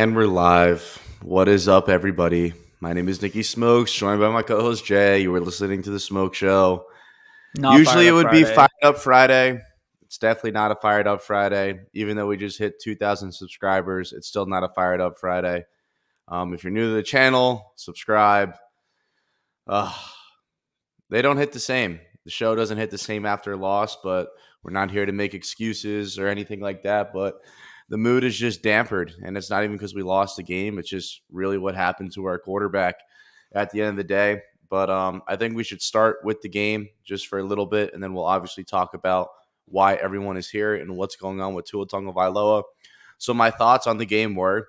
And we're live. What is up, everybody? My name is Nikki Smokes, joined by my co-host Jay. You were listening to the Smoke Show. Not Usually fired it up would be Friday. Fired Up Friday. It's definitely not a Fired Up Friday. Even though we just hit 2,000 subscribers, it's still not a Fired Up Friday. If you're new to the channel, subscribe. They don't hit the same. The show doesn't hit the same after a loss, but we're not here to make excuses or anything like that. But the mood is just dampened, and it's not even because we lost the game. It's just really what happened to our quarterback at the end of the day. But I think we should start with the game just for a little bit, and then we'll obviously talk about why everyone is here and what's going on with Tua Tagovailoa. So my thoughts on the game were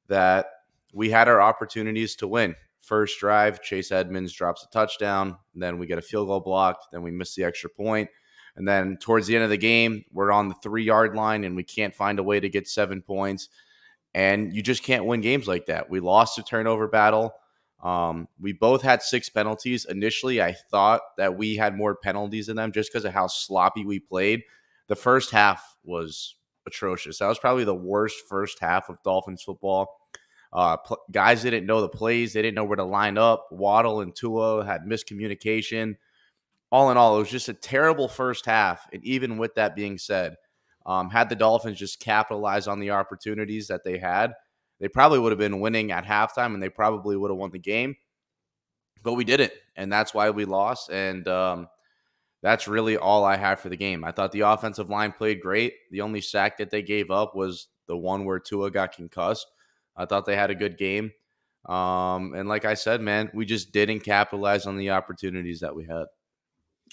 that we had our opportunities to win. First drive, Chase Edmonds drops a touchdown. Then we get a field goal blocked. Then we miss the extra point. And then towards the end of the game, we're on the 3-yard line and we can't find a way to get 7 points. And you just can't win games like that. We lost a turnover battle. We both had 6 penalties. Initially, I thought that we had more penalties than them just because of how sloppy we played. The first half was atrocious. That was probably the worst first half of Dolphins football. Guys didn't know the plays. They didn't know where to line up. Waddle and Tua had miscommunication. All in all, it was just a terrible first half. And even with that being said, had the Dolphins just capitalized on the opportunities that they had, they probably would have been winning at halftime and they probably would have won the game. But we didn't. And that's why we lost. And that's really all I had for the game. I thought the offensive line played great. The only sack that they gave up was the one where Tua got concussed. I thought they had a good game. And like I said, man, we just didn't capitalize on the opportunities that we had.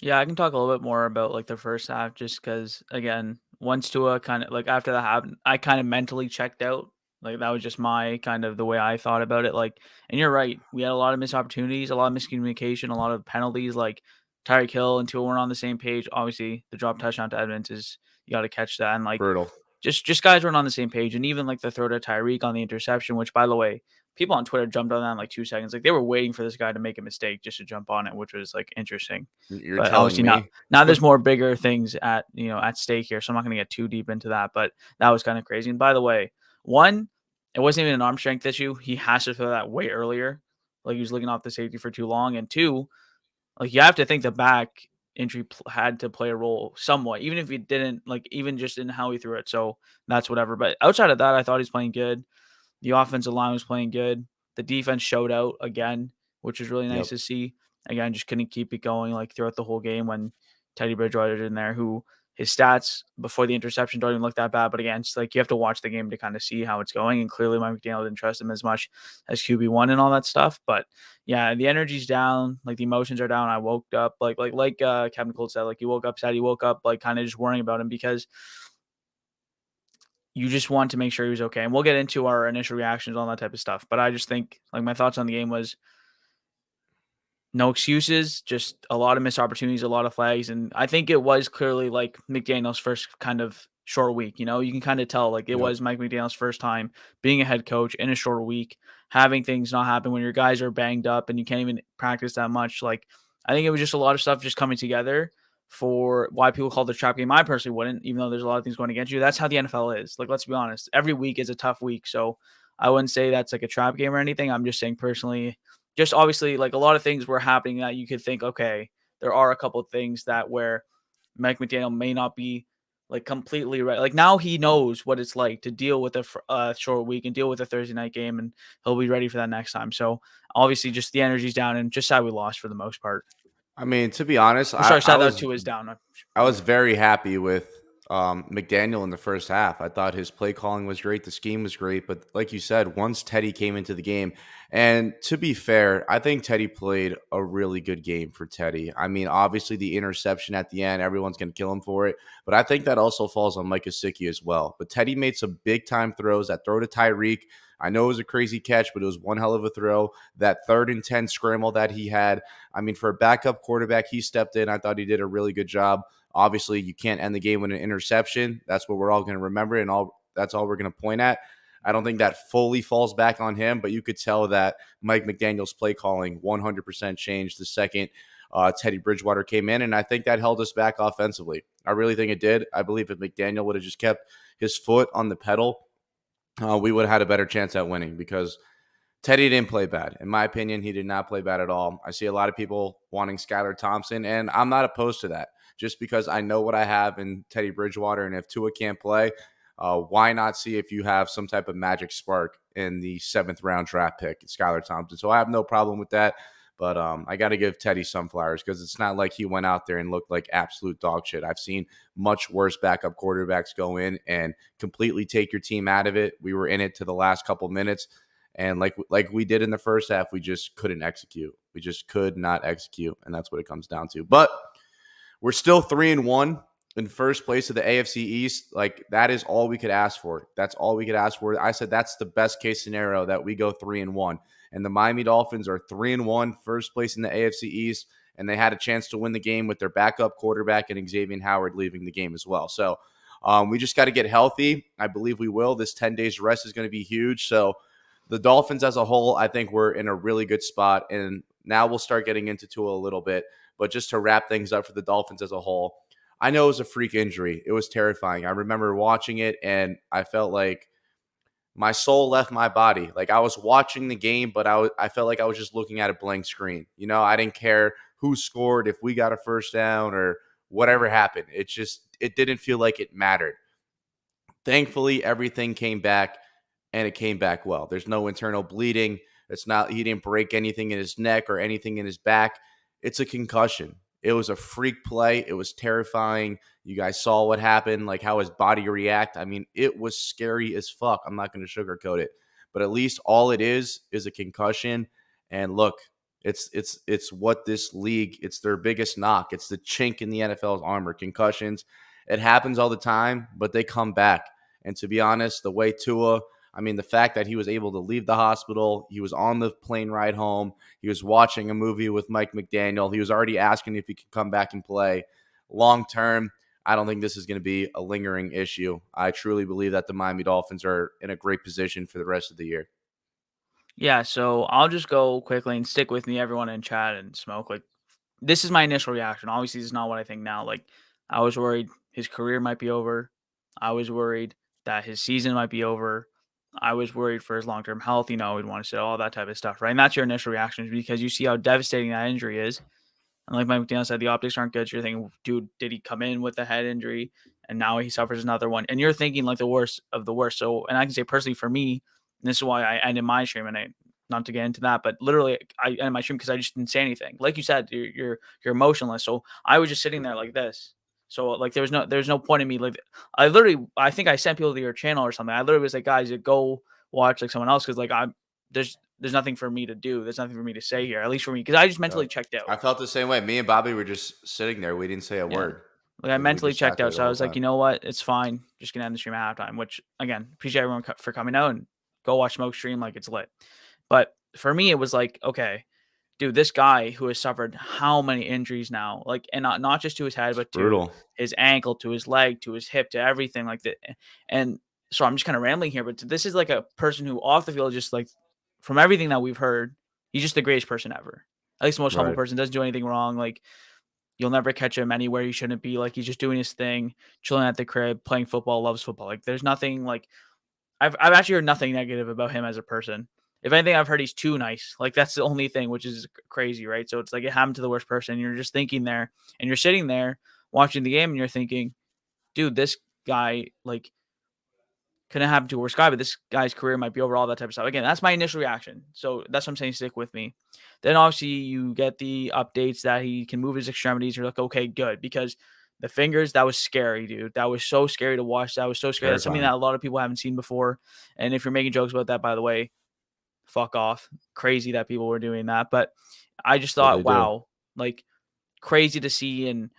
Yeah, I can talk a little bit more about like the first half just because, again, once Tua kind of like after that happened, I kind of mentally checked out. Like that was just my kind of the way I thought about it. Like, and you're right. We had a lot of missed opportunities, a lot of miscommunication, a lot of penalties. Like Tyreek Hill and Tua weren't on the same page. Obviously, the drop touchdown to Edmonds is you got to catch that. And like Brutal. just guys weren't on the same page. And even like the throw to Tyreek on the interception, which by the way, people on Twitter jumped on that in like 2 seconds. Like they were waiting for this guy to make a mistake just to jump on it, which was like interesting. You're But telling obviously not. me? Now there's more bigger things at stake here, so I'm not going to get too deep into that. But that was kind of crazy. And by the way, one, it wasn't even an arm strength issue. He has to throw that way earlier. Like he was looking off the safety for too long. And two, like you have to think the back injury had to play a role somewhat, even if he didn't. Like even just in how he threw it. So that's whatever. But outside of that, I thought he's playing good. The offensive line was playing good. The defense showed out again, which was really nice Yep. to see. Again, just couldn't keep it going like throughout the whole game when Teddy Bridgewater's in there, who his stats before the interception don't even look that bad. But again, it's like you have to watch the game to kind of see how it's going. And clearly, Mike McDaniel didn't trust him as much as QB1 and all that stuff. But yeah, the energy's down, like the emotions are down. I woke up like Kevin Cole said, like he woke up sad. He woke up like kind of just worrying about him because you just want to make sure he was okay. And we'll get into our initial reactions on that type of stuff. But I just think like my thoughts on the game was no excuses, just a lot of missed opportunities, a lot of flags. And I think it was clearly like McDaniel's first kind of short week. You can kind of tell like it Yep. was Mike McDaniel's first time being a head coach in a short week, having things not happen when your guys are banged up and you can't even practice that much. Like I think it was just a lot of stuff just coming together for why people call the trap game. I personally wouldn't, even though there's a lot of things going against you. That's how the NFL is. Like, let's be honest. Every week is a tough week. So I wouldn't say that's like a trap game or anything. I'm just saying personally, just obviously like a lot of things were happening that you could think, okay, there are a couple of things that where Mike McDaniel may not be like completely right. Like now he knows what it's like to deal with a short week and deal with a Thursday night game, and he'll be ready for that next time. So obviously just the energy's down and just how we lost for the most part. I mean, to be honest, I'm sorry, I sad that was two is down. I was very happy with McDaniel in the first half. I thought his play calling was great. The scheme was great. But like you said, once Teddy came into the game, and to be fair, I think Teddy played a really good game for Teddy. I mean, obviously the interception at the end, everyone's going to kill him for it. But I think that also falls on Mike Gesicki as well. But Teddy made some big time throws. That throw to Tyreek, I know it was a crazy catch, but it was one hell of a throw. That 3rd and 10 scramble that he had, I mean, for a backup quarterback, he stepped in. I thought he did a really good job. Obviously, you can't end the game with an interception. That's what we're all going to remember, and that's all we're going to point at. I don't think that fully falls back on him, but you could tell that Mike McDaniel's play calling 100% changed the second Teddy Bridgewater came in, and I think that held us back offensively. I really think it did. I believe if McDaniel would have just kept his foot on the pedal we would have had a better chance at winning because Teddy didn't play bad. In my opinion, he did not play bad at all. I see a lot of people wanting Skylar Thompson, and I'm not opposed to that just because I know what I have in Teddy Bridgewater. And if Tua can't play, why not see if you have some type of magic spark in the 7th-round draft pick, Skylar Thompson? So I have no problem with that. But I got to give Teddy some flowers because it's not like he went out there and looked like absolute dog shit. I've seen much worse backup quarterbacks go in and completely take your team out of it. We were in it to the last couple minutes. And like we did in the first half, we just couldn't execute. We just could not execute. And that's what it comes down to. But we're still 3-1 in first place of the AFC East. Like, that is all we could ask for. That's all we could ask for. I said that's the best case scenario, that we go 3-1. And the Miami Dolphins are 3-1, first place in the AFC East. And they had a chance to win the game with their backup quarterback and Xavier Howard leaving the game as well. So we just got to get healthy. I believe we will. This 10 days rest is going to be huge. So the Dolphins as a whole, I think we're in a really good spot. And now we'll start getting into Tua a little bit. But just to wrap things up for the Dolphins as a whole, I know it was a freak injury. It was terrifying. I remember watching it, and I felt like my soul left my body. Like, I was watching the game, but I felt like I was just looking at a blank screen. You know, I didn't care who scored, if we got a first down or whatever happened. It didn't feel like it mattered. Thankfully, everything came back, and it came back well. There's no internal bleeding. He didn't break anything in his neck or anything in his back. It's a concussion. It was a freak play. It was terrifying. You guys saw what happened, like how his body react. I mean, it was scary as fuck. I'm not going to sugarcoat it. But at least all it is a concussion. And look, it's what this league, it's their biggest knock. It's the chink in the NFL's armor, concussions. It happens all the time, but they come back. And to be honest, the way Tua, I mean, the fact that he was able to leave the hospital, he was on the plane ride home, he was watching a movie with Mike McDaniel, he was already asking if he could come back and play. Long term, I don't think this is going to be a lingering issue. I truly believe that the Miami Dolphins are in a great position for the rest of the year. Yeah, so I'll just go quickly and stick with me, everyone in chat and smoke. Like, this is my initial reaction. Obviously, this is not what I think now. Like, I was worried his career might be over. I was worried that his season might be over. I was worried for his long-term health. You know, we'd want to say all that type of stuff, right? And that's your initial reaction because you see how devastating that injury is. And like Mike McDaniel said, the optics aren't good. So you're thinking, dude, did he come in with a head injury and now he suffers another one? And you're thinking like the worst of the worst. So, and I can say personally for me, and this is why I ended my stream, and I not to get into that, but literally I ended my stream because I just didn't say anything. Like you said, you're emotionless. So I was just sitting there like this. So like there's no point in me like I think I sent people to your channel or something. I literally was like, guys, go watch like someone else because like there's nothing for me to do. There's nothing for me to say here, at least for me, because I just mentally checked out. I felt the same way. Me and Bobby were just sitting there. We didn't say a Yeah. word. Like I We mentally just sat checked there out. the So I whole was like, time. you know what? It's fine. Just gonna end the stream at halftime, which again, appreciate everyone for coming out and go watch Smoke stream. Like it's lit. But for me, it was like, okay, dude, this guy who has suffered how many injuries now, like, and not just to his head, but to Brutal. his ankle, to his leg, to his hip, to everything like that. And so I'm just kind of rambling here, but this is like a person who off the field, just like from everything that we've heard, he's just the greatest person ever. At least the most humble Right. person, doesn't do anything wrong. Like you'll never catch him anywhere he shouldn't be. Like he's just doing his thing, chilling at the crib, playing football, loves football. Like there's nothing like I've actually heard nothing negative about him as a person. If anything, I've heard he's too nice. Like that's the only thing, which is crazy, right? So it's like it happened to the worst person. You're just thinking there, and you're sitting there watching the game, and you're thinking, dude, this guy like couldn't happen to a worse guy, but this guy's career might be over. All that type of stuff. Again, that's my initial reaction. So that's what I'm saying. Stick with me. Then obviously you get the updates that he can move his extremities. You're like, okay, good, because the fingers, that was scary, dude. That was so scary to watch. That was so scary. That's something Terrifying. that a lot of people haven't seen before. And if you're making jokes about that, by the way, fuck off. Crazy that people were doing that. But I just What they thought, do. wow, like crazy to see. And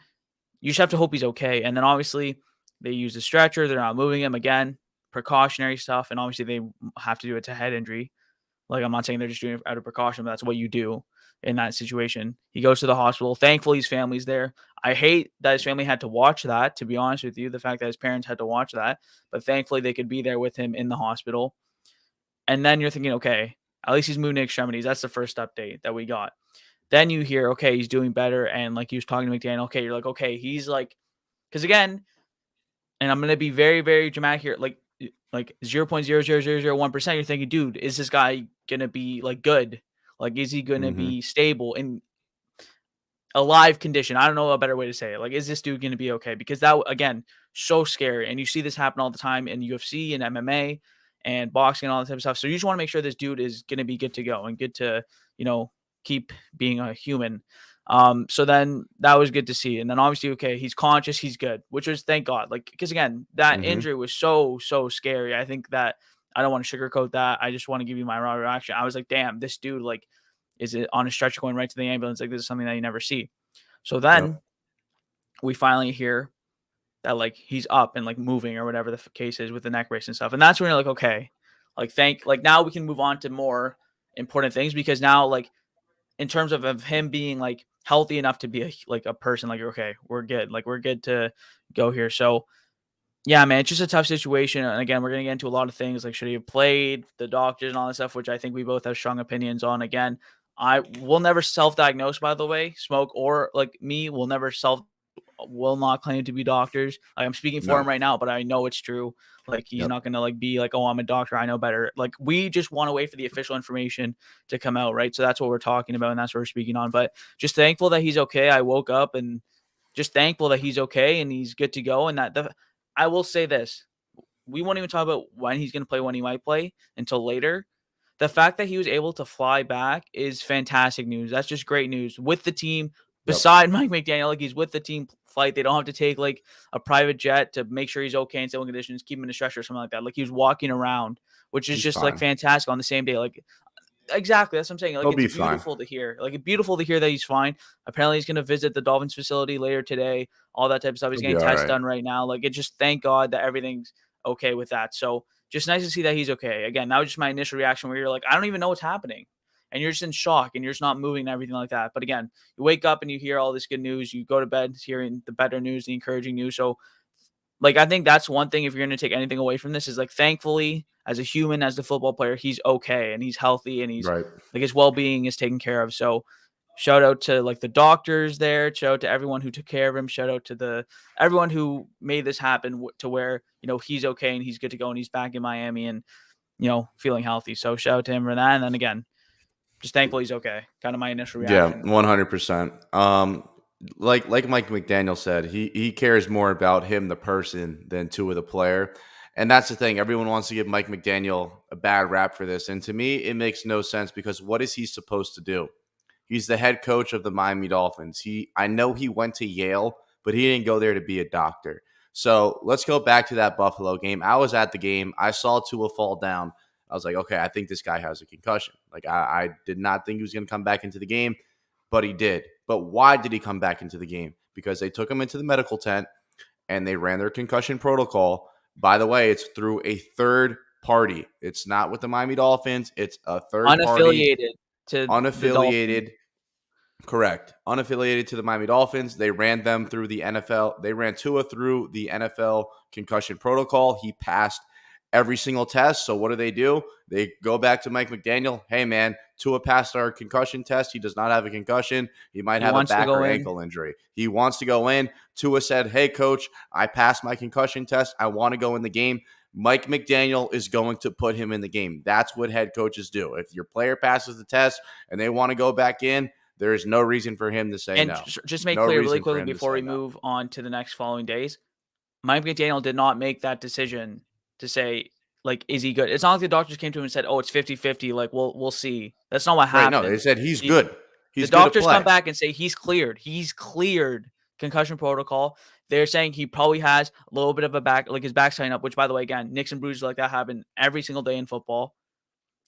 you just have to hope he's okay. And then obviously they use the stretcher. They're not moving him again. Precautionary stuff. And obviously they have to do it to head injury. Like I'm not saying they're just doing it out of precaution, but that's what you do in that situation. He goes to the hospital. Thankfully, his family's there. I hate that his family had to watch that, to be honest with you, the fact that his parents had to watch that. But thankfully, they could be there with him in the hospital. And then you're thinking, okay, at least he's moving to extremities. That's the first update that we got. Then you hear, okay, he's doing better. And like he was talking to McDaniel, okay, you're like, okay, he's like, because again, and I'm going to be very, very dramatic here. Like like 0.00001%, you're thinking, dude, is this guy gonna be like good? Like, is he gonna Hmm. be stable in a live condition? I don't know a better way to say it. Like, is this dude gonna be okay? Because that again, so scary. And you see this happen all the time in UFC and MMA and boxing and all that type of stuff. So you just want to make sure this dude is gonna be good to go and good to, you know, keep being a human. So then that was good to see. And then obviously, okay, he's conscious, he's good, which was thank God. Like, because again, that Hmm. injury was so scary. I think that I don't want to sugarcoat that. I just want to give you my raw reaction. I was like, damn, this dude, like, is it on a stretcher going right to the ambulance? Like, this is something that you never see. So then Yep. we finally hear that like he's up and like moving or whatever the case is with the neck brace and stuff. And that's when you're like, okay, like now we can move on to more important things, because now like in terms of him being like healthy enough to be like a person, like, okay, we're good. Like, we're good to go here. So yeah, man, it's just a tough situation. And again, we're gonna get into a lot of things like should he have played, the doctors and all that stuff, which I think we both have strong opinions on. Again, I will never self-diagnose, by the way. Smoke or like me will not claim to be doctors. Like, I'm speaking for him No. right now, but I know it's true. Like, he's Yep. not gonna like be like, oh, I'm a doctor, I know better. Like, we just want to wait for the official information to come out, right? So that's what we're talking about, and that's what we're speaking on. But just thankful that he's okay. I woke up and just thankful that he's okay and he's good to go. And that I will say this: we won't even talk about when he's gonna play, when he might play until later. The fact that he was able to fly back is fantastic news. That's just great news with the team. Yep. Beside Mike McDaniel, like, he's with the team flight. They don't have to take like a private jet to make sure he's okay in stable conditions, keep him in a stretcher or something like that. Like, he was walking around, which is He's just like fine. fantastic on the same day. Like, exactly, that's what I'm saying. Like, He'll it's be fine. beautiful to hear. Like, it's beautiful to hear that he's fine. Apparently, he's gonna visit the Dolphins facility later today. All that type of stuff. He's He'll be getting all tests right. done right now. Like, it just thank God that everything's okay with that. So just nice to see that he's okay. Again, that was just my initial reaction where you're like, I don't even know what's happening. And you're just in shock and you're just not moving and everything like that. But again, you wake up and you hear all this good news. You go to bed hearing the better news, the encouraging news. So, like, I think that's one thing, if you're going to take anything away from this, is like, thankfully, as a human, as the football player, he's okay and he's healthy and he's Right. like, his well-being is taken care of. So shout out to like the doctors there, shout out to everyone who took care of him, shout out to everyone who made this happen to where, you know, he's okay and he's good to go and he's back in Miami and, you know, feeling healthy. So shout out to him for that. And then again, just thankful he's okay. Kind of my initial Yeah, reaction. 100%. Like Mike McDaniel said, he cares more about him the person than Tua the player. And that's the thing. Everyone wants to give Mike McDaniel a bad rap for this. And to me, it makes no sense, because what is he supposed to do? He's the head coach of the Miami Dolphins. I know he went to Yale, but he didn't go there to be a doctor. So let's go back to that Buffalo game. I was at the game. I saw Tua fall down. I was like, okay, I think this guy has a concussion. Like, I did not think he was going to come back into the game, but he did. But why did he come back into the game? Because they took him into the medical tent and they ran their concussion protocol. By the way, it's through a third party. It's not with the Miami Dolphins. It's a third party, Unaffiliated to the Dolphins. unaffiliated. Correct. Unaffiliated to the Miami Dolphins. They ran them through the NFL. They ran Tua through the NFL concussion protocol. He passed every single test. So what do? They go back to Mike McDaniel. Hey, man, Tua passed our concussion test. He does not have a concussion. He might He have a wants to back go or in. ankle injury. He wants to go in. Tua said, hey, coach, I passed my concussion test. I want to go in the game. Mike McDaniel is going to put him in the game. That's what head coaches do. If your player passes the test and they want to go back in, there is no reason for him to say And no. just make No clear really reason for quickly him to before say we no. move on to the next following days. Mike McDaniel did not make that decision to say, like, is he good? It's not like the doctors came to him and said, oh, it's 50-50. Like, we'll see. That's not what Right. No, they happened. said he's The, good. the He's good to doctors come play. back and say he's cleared. He's cleared concussion protocol. They're saying he probably has a little bit of a back, like his back sign up, which, by the way, again, nicks and bruises like that happen every single day in football.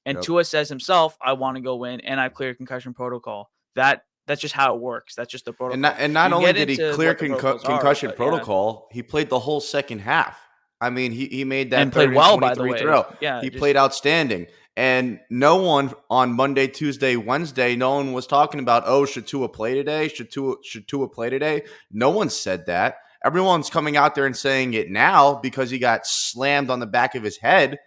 And Yep. Tua says himself, I want to go in and I cleared concussion protocol. That's just how it works. That's just the And protocol. not, and We not can only get did he into clear what the protocols are, concussion but yeah. protocol, he played the whole second half. I mean, he made And that played third and well, by the 23 way. throw. Yeah, He just played outstanding. And no one on Monday, Tuesday, Wednesday, no one was talking about, oh, should Tua play today? Should Tua play today? No one said that. Everyone's coming out there and saying it now because he got slammed on the back of his head.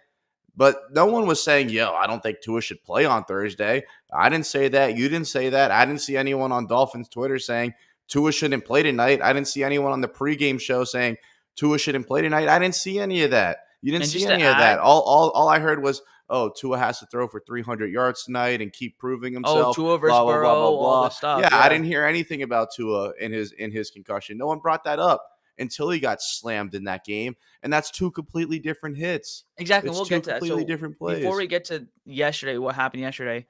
But no one was saying, yo, I don't think Tua should play on Thursday. I didn't say that. You didn't say that. I didn't see anyone on Dolphins Twitter saying Tua shouldn't play tonight. I didn't see anyone on the pregame show saying Tua shouldn't play tonight. I didn't see any of that. You didn't And see just to any of that. add, All I heard was, oh, Tua has to throw for 300 yards tonight and keep proving oh, himself. Tua versus Blah blah blah Burrow, blah all blah. this stuff. Yeah, I Yeah, didn't hear anything about Tua in his concussion. No one brought that up until he got slammed in that game, and that's two completely different hits. exactly. It's We'll two get to that. completely So different before plays. we get to yesterday, what happened yesterday?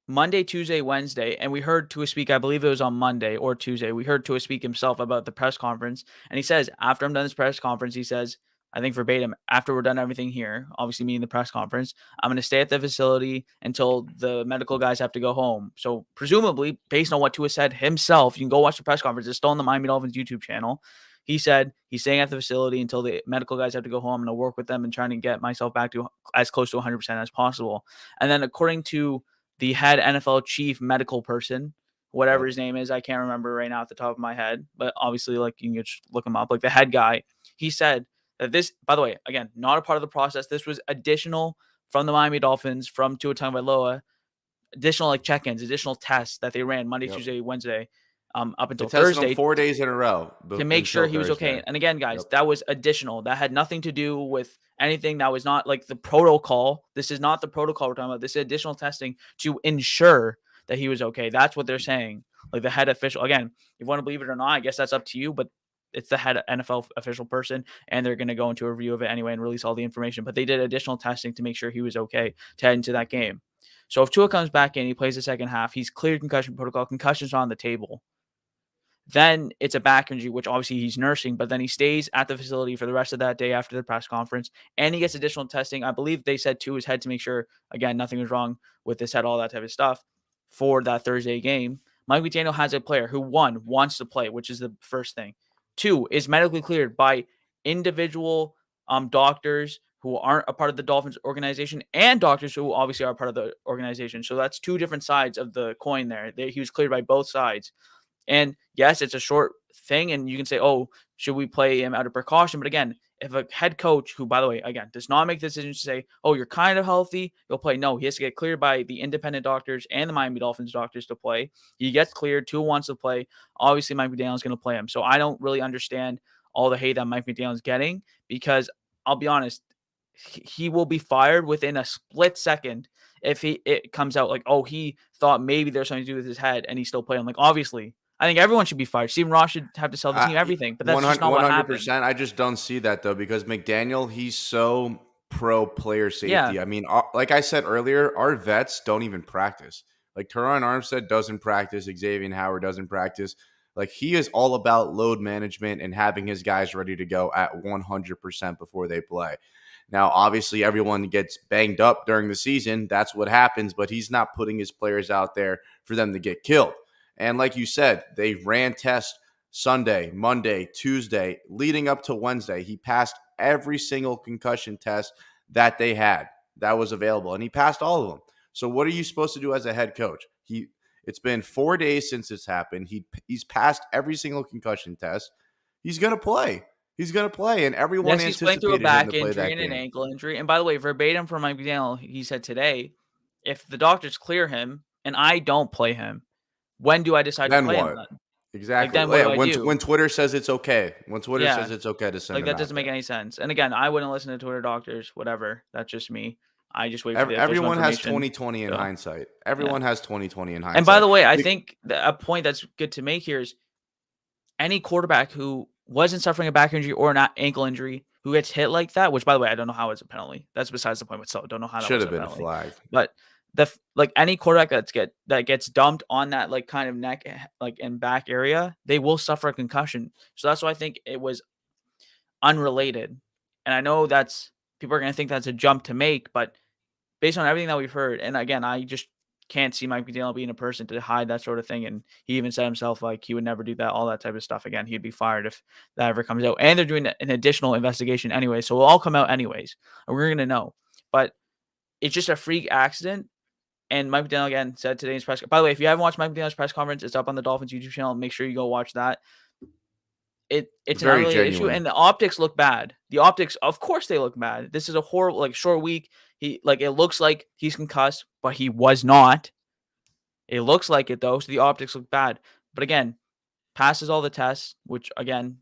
Monday, Tuesday, Wednesday, and we heard Tua speak. I believe it was on Monday or Tuesday. We heard Tua speak himself about the press conference, and he says, "After I'm done this press conference," he says, I think verbatim, "After we're done everything here, obviously meaning the press conference, I'm going to stay at the facility until the medical guys have to go home." So presumably, based on what Tua said himself, you can go watch the press conference. It's still on the Miami Dolphins YouTube channel. He said he's staying at the facility until the medical guys have to go home. I'm going to work with them and trying to get myself back to as close to 100% as possible. And then according to the head NFL chief medical person, whatever Yep. his name is, I can't remember right now at the top of my head, but obviously, like, you can just look him up. Like, the head guy, he said that this, by the way, again, not a part of the process. This was additional from the Miami Dolphins, from Tua Tagovailoa, additional like check-ins, additional tests that they ran Monday, Yep. Tuesday, Wednesday, up They until tested him Thursday 4 days in a row to make sure until he was okay. Thursday. And again, guys, Yep. that was additional. That had nothing to do with anything. That was not like the protocol. This is not the protocol we're talking about. This is additional testing to ensure that he was okay. That's what they're saying. Like the head official. Again, if you want to believe it or not, I guess that's up to you, but it's the head NFL official person, and they're going to go into a review of it anyway and release all the information. But they did additional testing to make sure he was okay to head into that game. So if Tua comes back in, he plays the second half, he's cleared concussion protocol, concussion's on the table. Then it's a back injury, which obviously he's nursing, but then he stays at the facility for the rest of that day after the press conference, and he gets additional testing. I believe they said to his head to make sure, again, nothing was wrong with his head, all that type of stuff for that Thursday game. Mike McDaniel has a player who, one, wants to play, which is the first thing. Two, is medically cleared by individual doctors who aren't a part of the Dolphins organization and doctors who obviously are part of the organization. So that's two different sides of the coin there. He was cleared by both sides. And yes, it's a short thing, and you can say, oh, should we play him out of precaution? But again, if a head coach, who, by the way, again, does not make decisions to say, oh, you're kind of healthy, you'll play. No, he has to get cleared by the independent doctors and the Miami Dolphins doctors to play. He gets cleared. Tua wants to play. Obviously, Mike McDaniel is going to play him. So I don't really understand all the hate that Mike McDaniel is getting, because I'll be honest, he will be fired within a split second if it comes out like, oh, he thought maybe there's something to do with his head and he's still playing. Like, obviously, I think everyone should be fired. Stephen Ross should have to sell the team, everything, but that's just not what happened. 100%. I just don't see that though, because McDaniel, he's so pro player Yeah. safety. I mean, like I said earlier, our vets don't even practice. Like Teron Armstead doesn't practice, Xavier Howard doesn't practice. Like, he is all about load management and having his guys ready to go at 100% before they play. Now, obviously, everyone gets banged up during the season. That's what happens, but he's not putting his players out there for them to get killed. And like you said, they ran tests Sunday, Monday, Tuesday, leading up to Wednesday. He passed every single concussion test that they had that was available, and he passed all of them. So what are you supposed to do as a head coach? It's been 4 days since this happened. He's passed every single concussion test. He's going to play. He's going to play, and everyone Yes, he's playing through a anticipated him back to play injury that and an game. ankle injury. And by the way, verbatim from Mike McDaniel, he said today, if the doctors clear him and I don't play him, when do I decide to Then play him what? then? Exactly. Then what do I do? When Twitter says it's okay. When Twitter Yeah. says it's okay to send Like, him that out doesn't make there. any sense. And again, I wouldn't listen to Twitter doctors, whatever. That's just me. I just wait for the official Everyone has information. 2020 in So, hindsight. Everyone has 2020 in hindsight. and by the way, I think a point that's good to make here is any quarterback who wasn't suffering a back injury or an ankle injury who gets hit like that, which, by the way, I don't know how it's a penalty. That's besides the point. But still, don't know how that should was have a been penalty. flagged. But any quarterback that gets dumped on that like kind of neck like and back area, they will suffer a concussion. So that's why I think it was unrelated. And I know that's people are going to think that's a jump to make, but based on everything that we've heard, and again, I just can't see Mike McDaniel being a person to hide that sort of thing. And he even said himself, like, he would never do that, all that type of stuff again. He'd be fired if that ever comes out. And they're doing an additional investigation anyway, so it'll all come out anyways, and we're going to know. But it's just a freak accident. And Mike McDaniel again said today's press. By the way, if you haven't watched Mike McDaniel's press conference, it's up on the Dolphins YouTube channel. Make sure you go watch that. It's an Very unrelated issue, genuine. and the optics look bad. The optics, of course, they look bad. This is a horrible, like, short week. It looks like he's concussed, but he was not. It looks like it though, so the optics look bad. But again, passes all the tests, which again,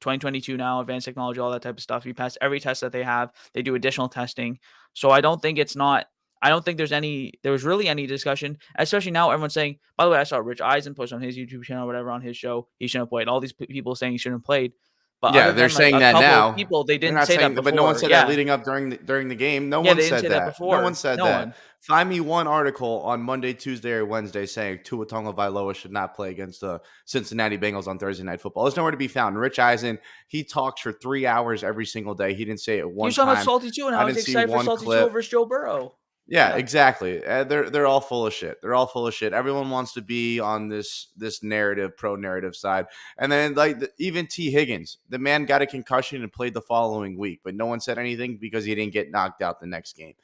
2022 now, advanced technology, all that type of stuff. He passed every test that they have. They do additional testing. So I don't think there was really any discussion, especially now everyone's saying, by the way, I saw Rich Eisen post on his YouTube channel, whatever, on his show, he shouldn't have played. All these people saying he shouldn't have played. But Yeah, other they're than like saying a that couple of now. people, they They're didn't not say that saying, but no one before. said that Yeah. leading up during the game. No Yeah, one they didn't said say that that. before. No one said No that. one. Find me one article on Monday, Tuesday, or Wednesday saying Tua Tagovailoa should not play against the Cincinnati Bengals on Thursday Night Football. There's nowhere to be found. Rich Eisen, he talks for 3 hours every single day. He didn't say it He one was talking about time. Salty 2 and I how he's didn't see excited for one Salty 2 clip. over Joe Burrow. Yeah, exactly. They're all full of shit. They're all full of shit. Everyone wants to be on this narrative, pro narrative side. And then even T. Higgins, the man got a concussion and played the following week, but no one said anything because he didn't get knocked out the next game.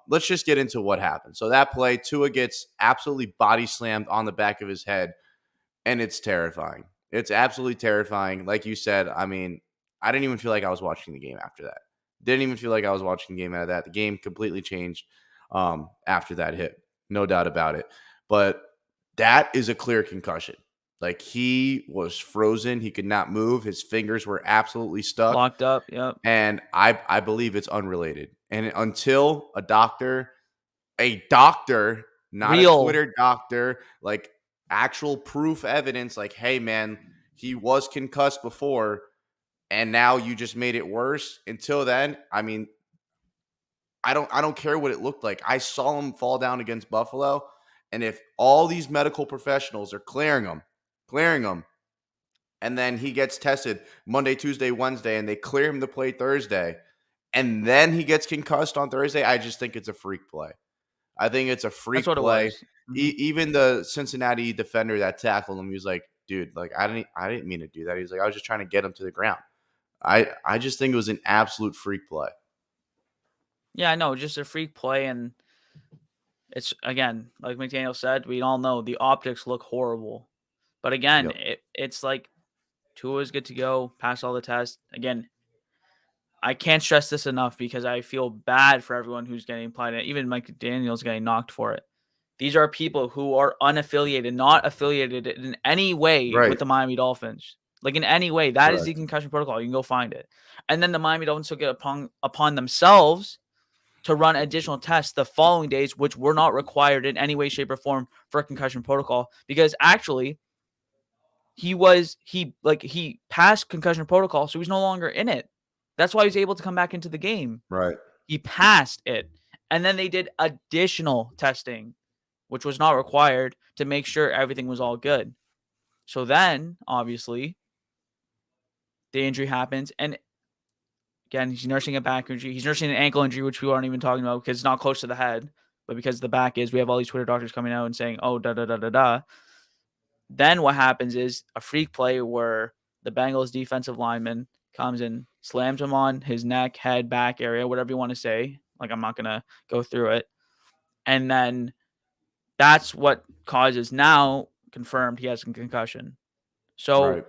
Let's just get into what happened. So that play, Tua gets absolutely body slammed on the back of his head, and it's terrifying. It's absolutely terrifying. Like you said, I mean, I didn't even feel like I was watching the game after that. Didn't even feel like I was watching the game out of that. The game completely changed after that hit. No doubt about it. But that is a clear concussion. Like, he was frozen. He could not move. His fingers were absolutely stuck. Locked up. Yep. And I believe it's unrelated. And until a doctor, not a Twitter doctor, like actual proof evidence, like, hey, man, he was concussed before, and now you just made it worse. Until then, I mean, I don't care what it looked like. I saw him fall down against Buffalo, and if all these medical professionals are clearing him, and then he gets tested Monday, Tuesday, Wednesday, and they clear him to play Thursday, and then he gets concussed on Thursday, I just think it's a freak play. I think it's a That's freak what it play. was. Even the Cincinnati defender that tackled him, he was like, dude, like, I didn't mean to do that. He was like, I was just trying to get him to the ground. I just think it was an absolute freak play. Yeah, I know, just a freak play, and it's, again, like McDaniel said, we all know the optics look horrible. But again, Yep. it's like Tua is good to go, pass all the tests. Again, I can't stress this enough because I feel bad for everyone who's getting applied. Even Mike Daniels getting knocked for it. These are people who are unaffiliated, not affiliated in any way with Right. the Miami Dolphins. Like, in any way. That is the Correct. concussion protocol. You can go find it. And then the Miami Dolphins took it upon themselves to run additional tests the following days, which were not required in any way, shape, or form for a concussion protocol. Because actually, he passed concussion protocol, so he's no longer in it. That's why he's able to come back into the game. Right. He passed it. And then they did additional testing, which was not required, to make sure everything was all good. So then, obviously, the injury happens. And again, he's nursing a back injury. He's nursing an ankle injury, which we aren't even talking about because it's not close to the head. But because the back is, we have all these Twitter doctors coming out and saying, oh, da-da-da-da-da. Then what happens is a freak play where the Bengals defensive lineman comes and slams him on his neck, head, back area, whatever you want to say. Like, I'm not going to go through it. And then that's what causes, now confirmed, he has a concussion. So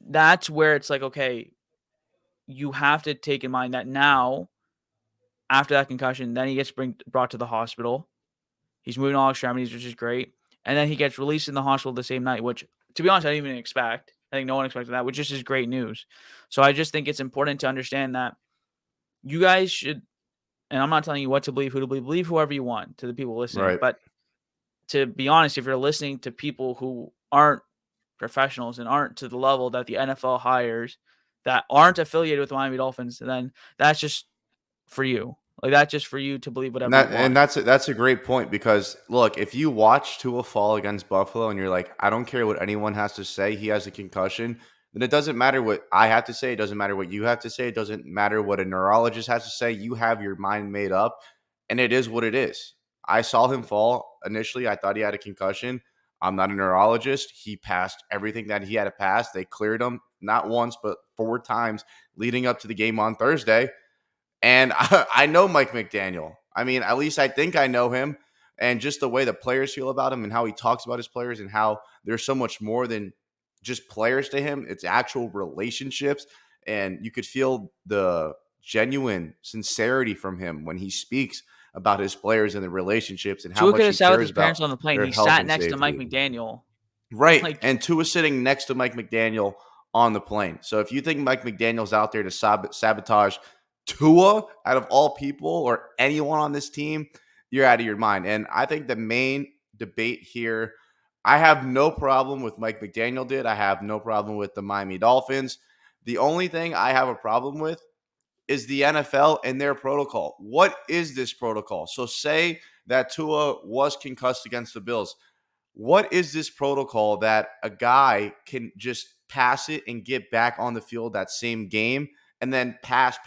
that's where it's like, okay, you have to take in mind that now, after that concussion, then he gets brought to the hospital. He's moving all extremities, which is great. And then he gets released in the hospital the same night, which, to be honest, I didn't even expect. I think no one expected that, which just is great news. So I just think it's important to understand that you guys should, and I'm not telling you what to believe, who to believe whoever you want, to the people listening. Right. But to be honest, if you're listening to people who aren't professionals and aren't to the level that the NFL hires, that aren't affiliated with the Miami Dolphins, then that's just for you. Like, that's just for you to believe whatever you want. And that's a great point, because look, if you watch Tua fall against Buffalo and you're like, I don't care what anyone has to say, he has a concussion, then it doesn't matter what I have to say. It doesn't matter what you have to say. It doesn't matter what a neurologist has to say. You have your mind made up, and it is what it is. I saw him fall initially. I thought he had a concussion. I'm not a neurologist. He passed everything that he had to pass. They cleared him not once, but 4 times leading up to the game on Thursday. And I know Mike McDaniel. I mean, at least I think I know him. And just the way the players feel about him and how he talks about his players and how there's so much more than just players to him. It's actual relationships. And you could feel the genuine sincerity from him when he speaks about his players and the relationships and how Tua much could he have sat with cares his about parents on the plane. their He health sat and next to Mike safety. McDaniel. Right. Like, And Tua sitting next to Mike McDaniel on the plane. So if you think Mike McDaniel's out there to sabotage Tua out of all people or anyone on this team, you're out of your mind. And I think the main debate here, I have no problem with Mike McDaniel did. I have no problem with the Miami Dolphins. The only thing I have a problem with is the NFL and their protocol. What is this protocol? So say that Tua was concussed against the Bills. What is this protocol that a guy can just pass it and get back on the field that same game and then pass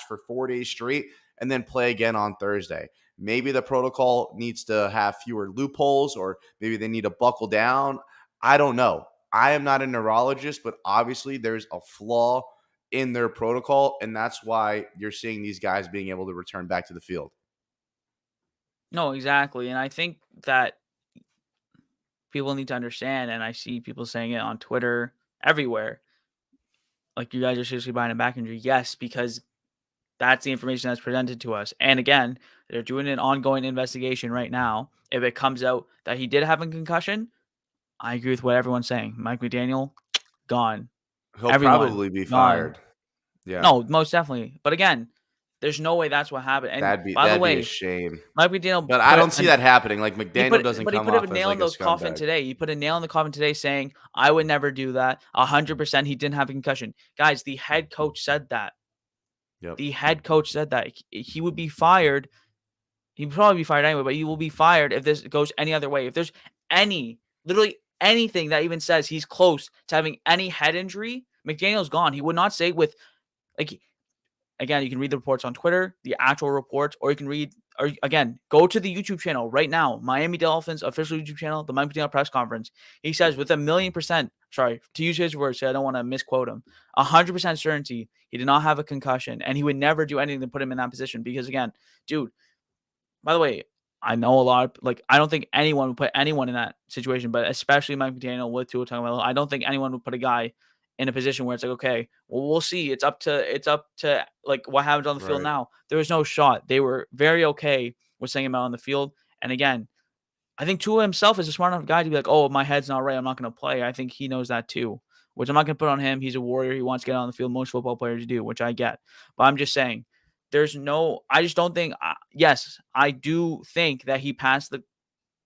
for 4 days straight and then play again on Thursday? Maybe the protocol needs to have fewer loopholes, or maybe they need to buckle down. I don't know. I am not a neurologist, but obviously there's a flaw in their protocol, and that's why you're seeing these guys being able to return back to the field. No, exactly. And I think that people need to understand, and I see people saying it on Twitter everywhere, like, you guys are seriously buying a back injury. Yes, because that's the information that's presented to us. And again, they're doing an ongoing investigation right now. If it comes out that he did have a concussion, I agree with what everyone's saying. Mike McDaniel, gone. He'll Everyone, probably be gone. fired. Yeah. No, most definitely. But again, there's no way that's what happened. And by the That'd be a way, shame. Mike McDaniel But I don't see that happening. Like, he McDaniel put doesn't but he come put a off as nail in like a the coffin scumbag. today. He put a nail in the coffin today saying, "I would never do that. 100% he didn't have a concussion." Guys, the head coach said that. Yep. The head coach said that. He would be fired. He'd probably be fired anyway, but he will be fired if this goes any other way. If there's literally anything that even says he's close to having any head injury, McDaniel's gone. He would not say with, like, again, you can read the reports on Twitter, the actual reports, or you can read, or again, go to the YouTube channel right now, Miami Dolphins official YouTube channel, the Mike McDaniel press conference. He says with 1,000,000%, sorry, to use his words, so I don't want to misquote him, 100% certainty he did not have a concussion, and he would never do anything to put him in that position. Because again, dude, by the way, I know a lot of, like, I don't think anyone would put anyone in that situation, but especially Mike McDaniel with Tua Tagovailoa, I don't think anyone would put a guy in a position where it's like, okay, well, we'll see. It's up to like what happens on the field Right. now. There was no shot. They were very okay with sending him out on the field. And again, I think Tua himself is a smart enough guy to be like, oh, my head's not right, I'm not going to play. I think he knows that too, which I'm not going to put on him. He's a warrior. He wants to get on the field. Most football players do, which I get. But I'm just saying, I just don't think, yes, I do think that he passed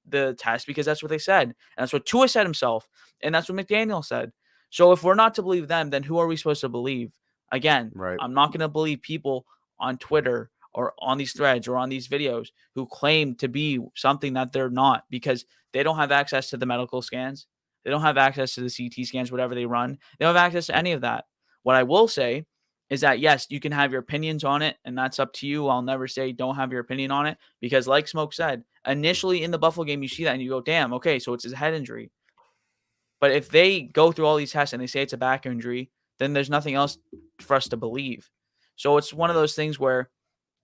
the test because that's what they said. And that's what Tua said himself. And that's what McDaniel said. So if we're not to believe them, then who are we supposed to believe? Again, Right. I'm not going to believe people on Twitter or on these threads or on these videos who claim to be something that they're not, because they don't have access to the medical scans. They don't have access to the CT scans, whatever they run. They don't have access to any of that. What I will say is that, yes, you can have your opinions on it, and that's up to you. I'll never say don't have your opinion on it, because like Smoke said, initially in the Buffalo game, you see that and you go, damn, okay, so it's his head injury. But if they go through all these tests and they say it's a back injury, then there's nothing else for us to believe. So it's one of those things where,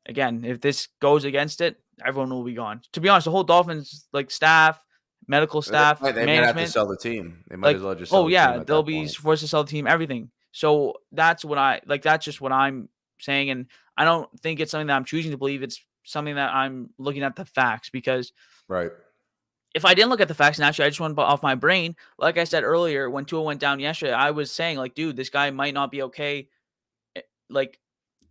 again, if this goes against it, everyone will be gone. To be honest, the whole Dolphins, like, staff, medical staff, They might have to management, sell the team. They might like, as well just sell oh the team yeah, at they'll that be point. forced to sell the team, everything. So that's what that's just what I'm saying. And I don't think it's something that I'm choosing to believe. It's something that I'm looking at the facts, because Right. if I didn't look at the facts, and actually I just went off my brain, like I said earlier, when Tua went down yesterday, I was saying, like, dude, this guy might not be okay, like,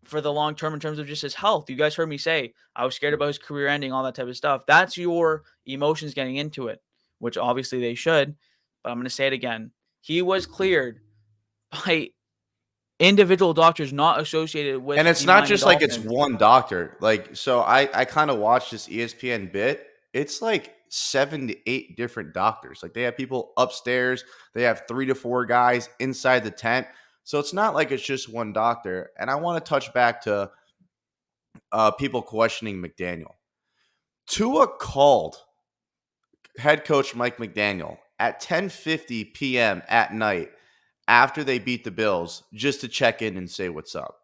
for the long term in terms of just his health. You guys heard me say I was scared about his career ending, all that type of stuff. That's your emotions getting into it, which obviously they should. But I'm going to say it again. He was cleared by individual doctors not associated with And it's the not Miami just like it's Dolphins. one doctor. Like, so I kind of watched this ESPN bit. It's like 7 to 8 different doctors. Like, they have people upstairs. They have 3 to 4 guys inside the tent. So it's not like it's just one doctor. And I want to touch back to people questioning McDaniel. Tua called head coach Mike McDaniel at 10:50 p.m. at night after they beat the Bills just to check in and say what's up.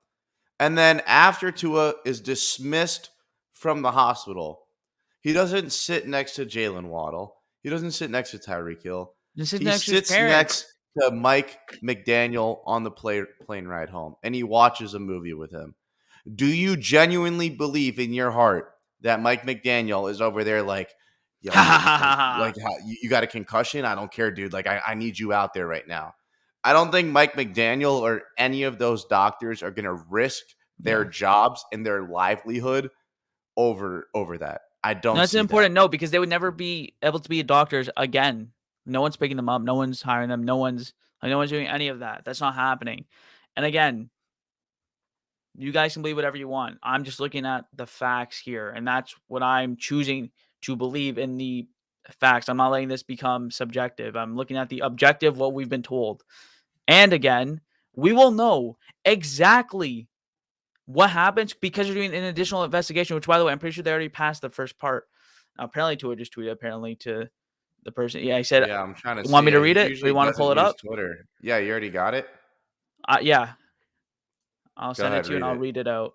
And then after Tua is dismissed from the hospital, he doesn't sit next to Jalen Waddle. He doesn't sit next to Tyreek Hill. Just sitting He next to his sits parents. next to Mike McDaniel on the plane ride home, and he watches a movie with him. Do you genuinely believe in your heart that Mike McDaniel is over there like, yo, Ha ha dude, ha ha ha. you got a concussion? I don't care, dude. Like, I need you out there right now. I don't think Mike McDaniel or any of those doctors are going to risk their Yeah. jobs and their livelihood over that. I No, don't that's an see that. important note because they would never be able to be doctors again. No one's picking them up. No one's hiring them. No one's doing any of that. That's not happening. And again, you guys can believe whatever you want. I'm just looking at the facts here, and that's what I'm choosing to believe in the facts. I'm not letting this become subjective. I'm looking at the objective, what we've been told. And again, we will know exactly what happens because you're doing an additional investigation, which, by the way, I'm pretty sure they already passed the first part. Apparently, Tua just tweeted apparently to the person. Yeah, he said, Yeah, I'm trying to "You want me see to it. He read it, or usually you want to doesn't pull it use up?" Twitter. Yeah, you already got it. Yeah, I'll Go send it ahead, to you and read I'll it. read it out.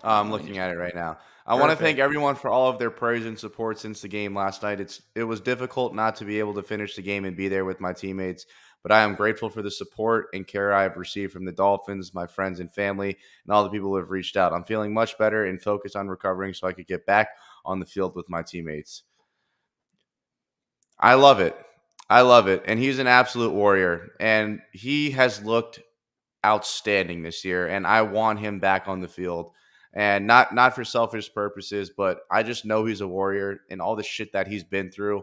I'm Let me looking just at it right now. I want to thank perfect. everyone for all of their prayers and support since the game last night. It was difficult not to be able to finish the game and be there with my teammates, but I am grateful for the support and care I have received from the Dolphins, my friends and family, and all the people who have reached out. I'm feeling much better and focused on recovering so I could get back on the field with my teammates. I love it. I love it. And he's an absolute warrior. And he has looked outstanding this year, and I want him back on the field. And not for selfish purposes, but I just know he's a warrior and all the shit that he's been through.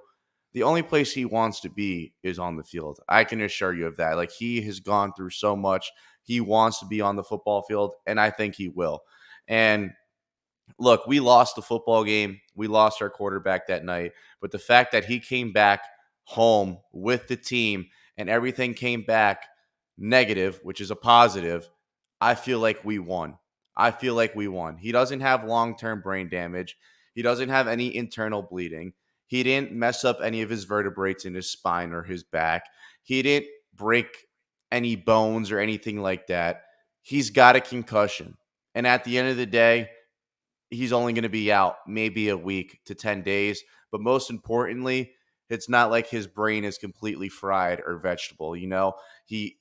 The only place he wants to be is on the field. I can assure you of that. Like, he has gone through so much. He wants to be on the football field, and I think he will. And look, we lost the football game. We lost our quarterback that night. But the fact that he came back home with the team and everything came back negative, which is a positive, I feel like we won. I feel like we won. He doesn't have long term brain damage. He doesn't have any internal bleeding. He didn't mess up any of his vertebrates in his spine or his back. He didn't break any bones or anything like that. He's got a concussion. And at the end of the day, he's only going to be out maybe a week to 10 days. But most importantly, it's not like his brain is completely fried or vegetable. You know, he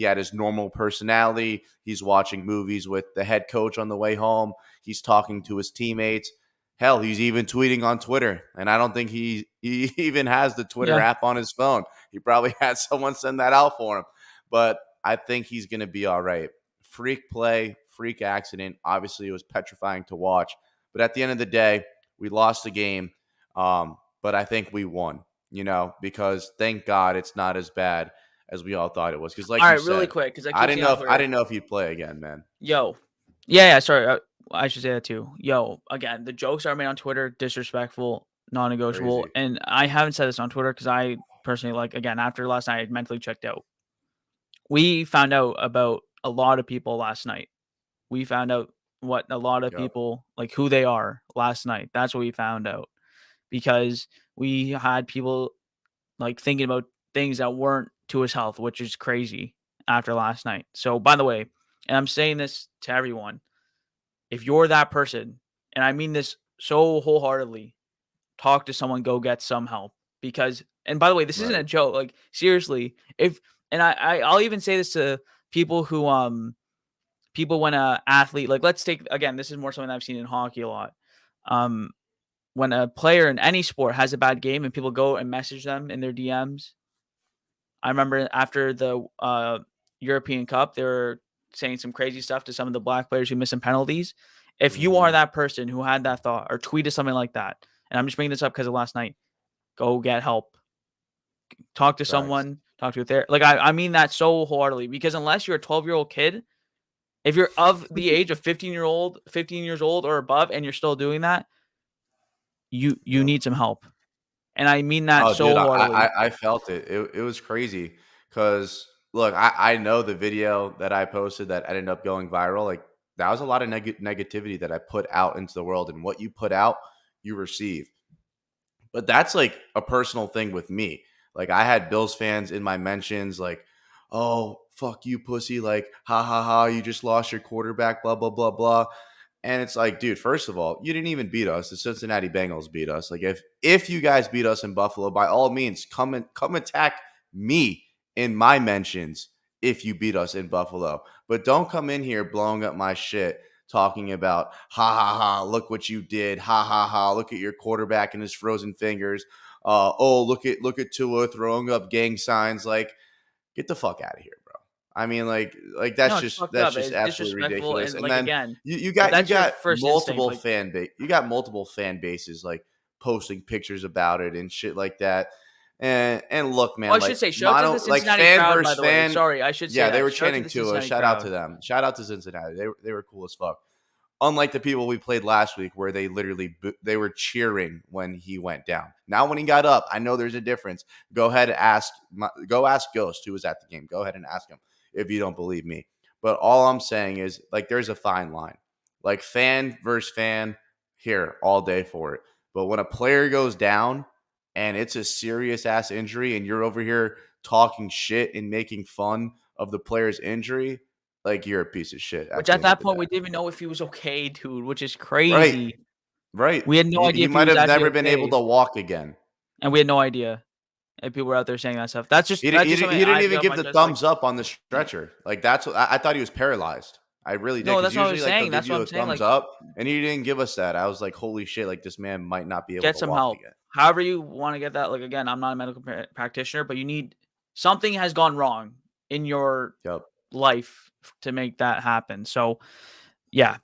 had his normal personality. He's watching movies with the head coach on the way home. He's talking to his teammates. Hell, he's even tweeting on Twitter. And I don't think he even has the Twitter Yeah. app on his phone. He probably had someone send that out for him. But I think he's going to be all right. Freak play, freak accident. Obviously, it was petrifying to watch. But at the end of the day, we lost the game. But I think we won, because thank God it's not as bad as we all thought it was. Because, like All you right, really said, quick, because I I keep didn't seeing know on if I Twitter. didn't know if he'd play again, man. Yo, yeah, sorry, I should say that too. Yo, again, the jokes are made on Twitter, disrespectful, non-negotiable, Crazy. and I haven't said this on Twitter because I personally, like, again, after last night, I mentally checked out. We found out about a lot of people last night. We found out what a lot of Yep. people, like, who they are last night. That's what we found out because we had people like thinking about things that weren't to his health, which is crazy after last night. So, by the way, and I'm saying this to everyone, if you're that person, and I mean this so wholeheartedly, talk to someone, go get some help. Because, and by the way, this isn't a Right. joke. Like, seriously, if, and I'll even say this to people who, people when a athlete, like, let's take, again, this is more something that I've seen in hockey a lot. Um, when a player in any sport has a bad game and people go and message them in their DMs, I remember after the European Cup, they were saying some crazy stuff to some of the black players who missed some penalties. If you are Hmm. that person who had that thought or tweeted something like that, and I'm just bringing this up because of last night, go get help. Talk to Facts. someone. Talk to a therapist. Like, I mean that so wholeheartedly because unless you're a 12-year-old kid, if you're of the age of 15 years old or above, and you're still doing that, you Yep. need some help. And I mean that Oh, so dude, wholeheartedly. I felt it. It was crazy because look, I know the video that I posted that ended up going viral. Like, that was a lot of negativity that I put out into the world, and what you put out, you receive. But that's like a personal thing with me. Like, I had Bills fans in my mentions, like, "Oh, fuck you, pussy!" Like, "Ha ha ha, you just lost your quarterback." Blah blah blah blah. And it's like, dude, first of all, you didn't even beat us. The Cincinnati Bengals beat us. Like, if you guys beat us in Buffalo, by all means, come attack me in my mentions if you beat us in Buffalo. But don't come in here blowing up my shit, talking about ha ha ha, look what you did, ha ha ha, look at your quarterback and his frozen fingers. Oh, look at Tua throwing up gang signs. Like, Get the fuck out of here, bro. I mean, No, it's fucked that's up. just It's absolutely disrespectful, ridiculous. and And like then again, you if got you that's your got first instinct, like you got multiple fan bases like posting pictures about it and shit like that. And look, well, I man, should like say, shout out to the mono like Cincinnati fan crowd, by versus the way. fan. Sorry, I should say Yeah, they that. were Shout out to chanting the Tua. Cincinnati Shout out to crowd. them. Shout out to Cincinnati. They were cool as fuck. Unlike the people we played last week, where they literally they were cheering when he went down. Now, when he got up, I know there's a difference. Go ahead and go ask Ghost, who was at the game. Go ahead and ask him if you don't believe me. But all I'm saying is, like, there's a fine line. Like, fan versus fan, here all day for it. But when a player goes down and it's a serious ass injury, and you're over here talking shit and making fun of the player's injury, like, you're a piece of shit at Which the at end of that the point day. we didn't even know if he was okay, dude, which is Right. crazy. Right. We had no idea He if he might was have actually never been able okay, to walk again. and we had no idea. And people were out there saying that stuff. He That's just he something I didn't have to get even off give my the chest. Like, thumbs up on the stretcher. Like, that's what I thought he was paralyzed. I really did, no, because that's what I usually, was like, they'll saying. give That's what you I'm a saying. thumbs Like, up, and he didn't give us that. I was like, holy shit, like, this man might not be able get to some walk help. again. However you want to get that. Like again, I'm not a medical practitioner, but you need something has gone wrong in your Yep. life to make that happen. So yeah.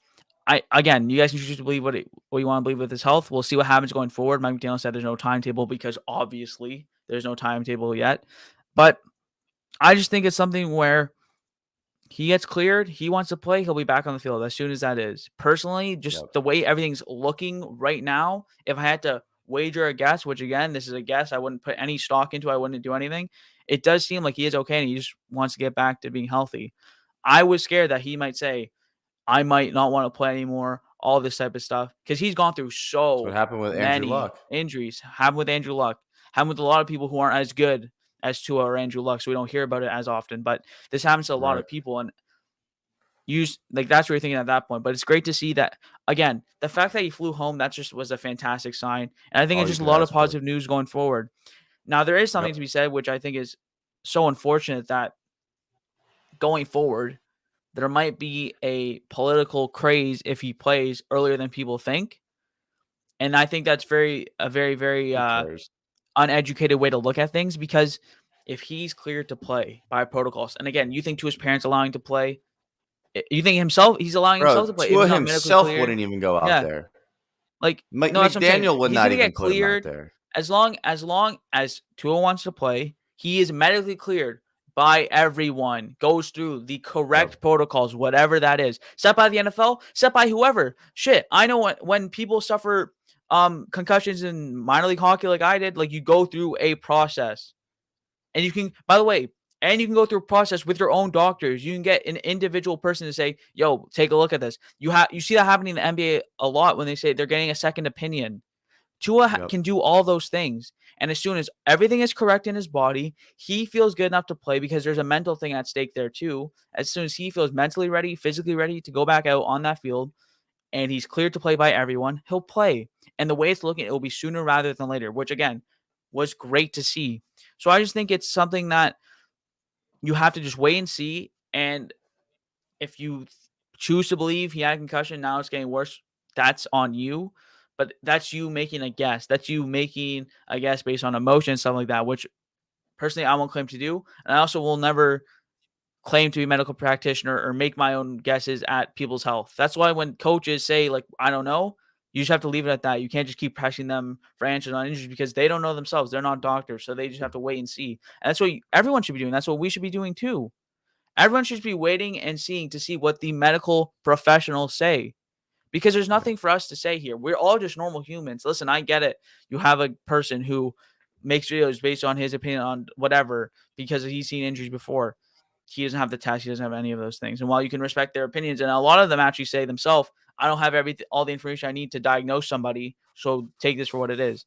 Again, you guys can choose to believe what you want to believe with his health. We'll see what happens going forward. Mike McDaniel said there's no timetable because obviously there's no timetable yet. But I just think it's something where he gets cleared, he wants to play, he'll be back on the field as soon as that is. Personally, just Yep. the way everything's looking right now, if I had to wager a guess, which again, this is a guess, I wouldn't put any stock into, I wouldn't do anything. It does seem like he is okay and he just wants to get back to being healthy. I was scared that he might say, I might not want to play anymore, all this type of stuff, because he's gone through That's what so happened with Andrew many Luck. injuries. Happened with Andrew Luck, happened with a lot of people who aren't as good as Tua or Andrew Luck, so we don't hear about it as often. But this happens to a lot Right. of people, and like that's what you're thinking at that point. But it's great to see that again. The fact that he flew home, that just was a fantastic sign, and I think All it's you just a could lot of ask for. positive news going forward. Now there is something Yep. to be said, which I think is so unfortunate that going forward there might be a political craze if he plays earlier than people think. And I think that's very Who cares? uneducated way to look at things because if he's cleared to play by protocols, and again, you think to his parents allowing to play, you think himself he's allowing himself Bro, to play if Tua he's not medically himself cleared. wouldn't even go out Yeah, there. like no, that's what I'm saying. McDaniel would He's not gonna even get put him out cleared there. as long as Tua wants to play. He is medically cleared by everyone. Goes through the Yep. correct protocols, whatever that is. Set by the NFL, set by whoever. Shit, I know when people suffer concussions in minor league hockey, like I did, like you go through a process, and you can. By the way. And you can go through a process with your own doctors. You can get an individual person to say, "Yo, take a look at this." You see that happening in the NBA a lot when they say they're getting a second opinion. Tua Yep. can do all those things. And as soon as everything is correct in his body, he feels good enough to play because there's a mental thing at stake there too. As soon as he feels mentally ready, physically ready to go back out on that field, and he's cleared to play by everyone, he'll play. And the way it's looking, it will be sooner rather than later, which again was great to see. So I just think it's something that you have to just wait and see. And if you choose to believe he had a concussion, now it's getting worse, that's on you. But that's you making a guess. That's you making a guess based on emotion, stuff like that, which personally I won't claim to do. And I also will never claim to be a medical practitioner or make my own guesses at people's health. That's why when coaches say, like, I don't know, you just have to leave it at that. You can't just keep pressing them for answers on injuries because they don't know themselves. They're not doctors. So they just have to wait and see. And that's what everyone should be doing. That's what we should be doing too. Everyone should be waiting and seeing to see what the medical professionals say because there's nothing for us to say here. We're all just normal humans. Listen, I get it. You have a person who makes videos based on his opinion on whatever because he's seen injuries before. He doesn't have the test. He doesn't have any of those things. And while you can respect their opinions, and a lot of them actually say themselves, I don't have all the information I need to diagnose somebody. So take this for what it is.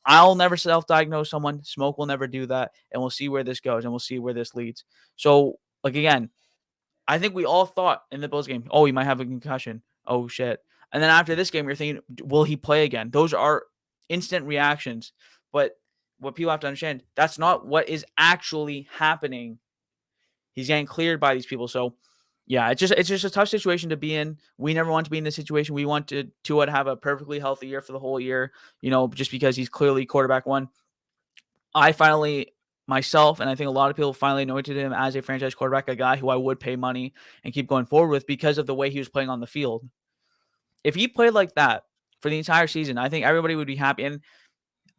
I'll never self-diagnose someone. Smoke will never do that. And we'll see where this goes and we'll see where this leads. So, like, again, I think we all thought in the Bills game, oh, he might have a concussion. Oh, shit. And then after this game, you're thinking, will he play again? Those are instant reactions. But what people have to understand, that's not what is actually happening. He's getting cleared by these people. So, yeah, it's just a tough situation to be in. We never want to be in this situation. We want Tua to have a perfectly healthy year for the whole year, just because he's clearly quarterback one. I finally myself, and I think a lot of people finally anointed him as a franchise quarterback, a guy who I would pay money and keep going forward with because of the way he was playing on the field. If he played like that for the entire season, I think everybody would be happy. And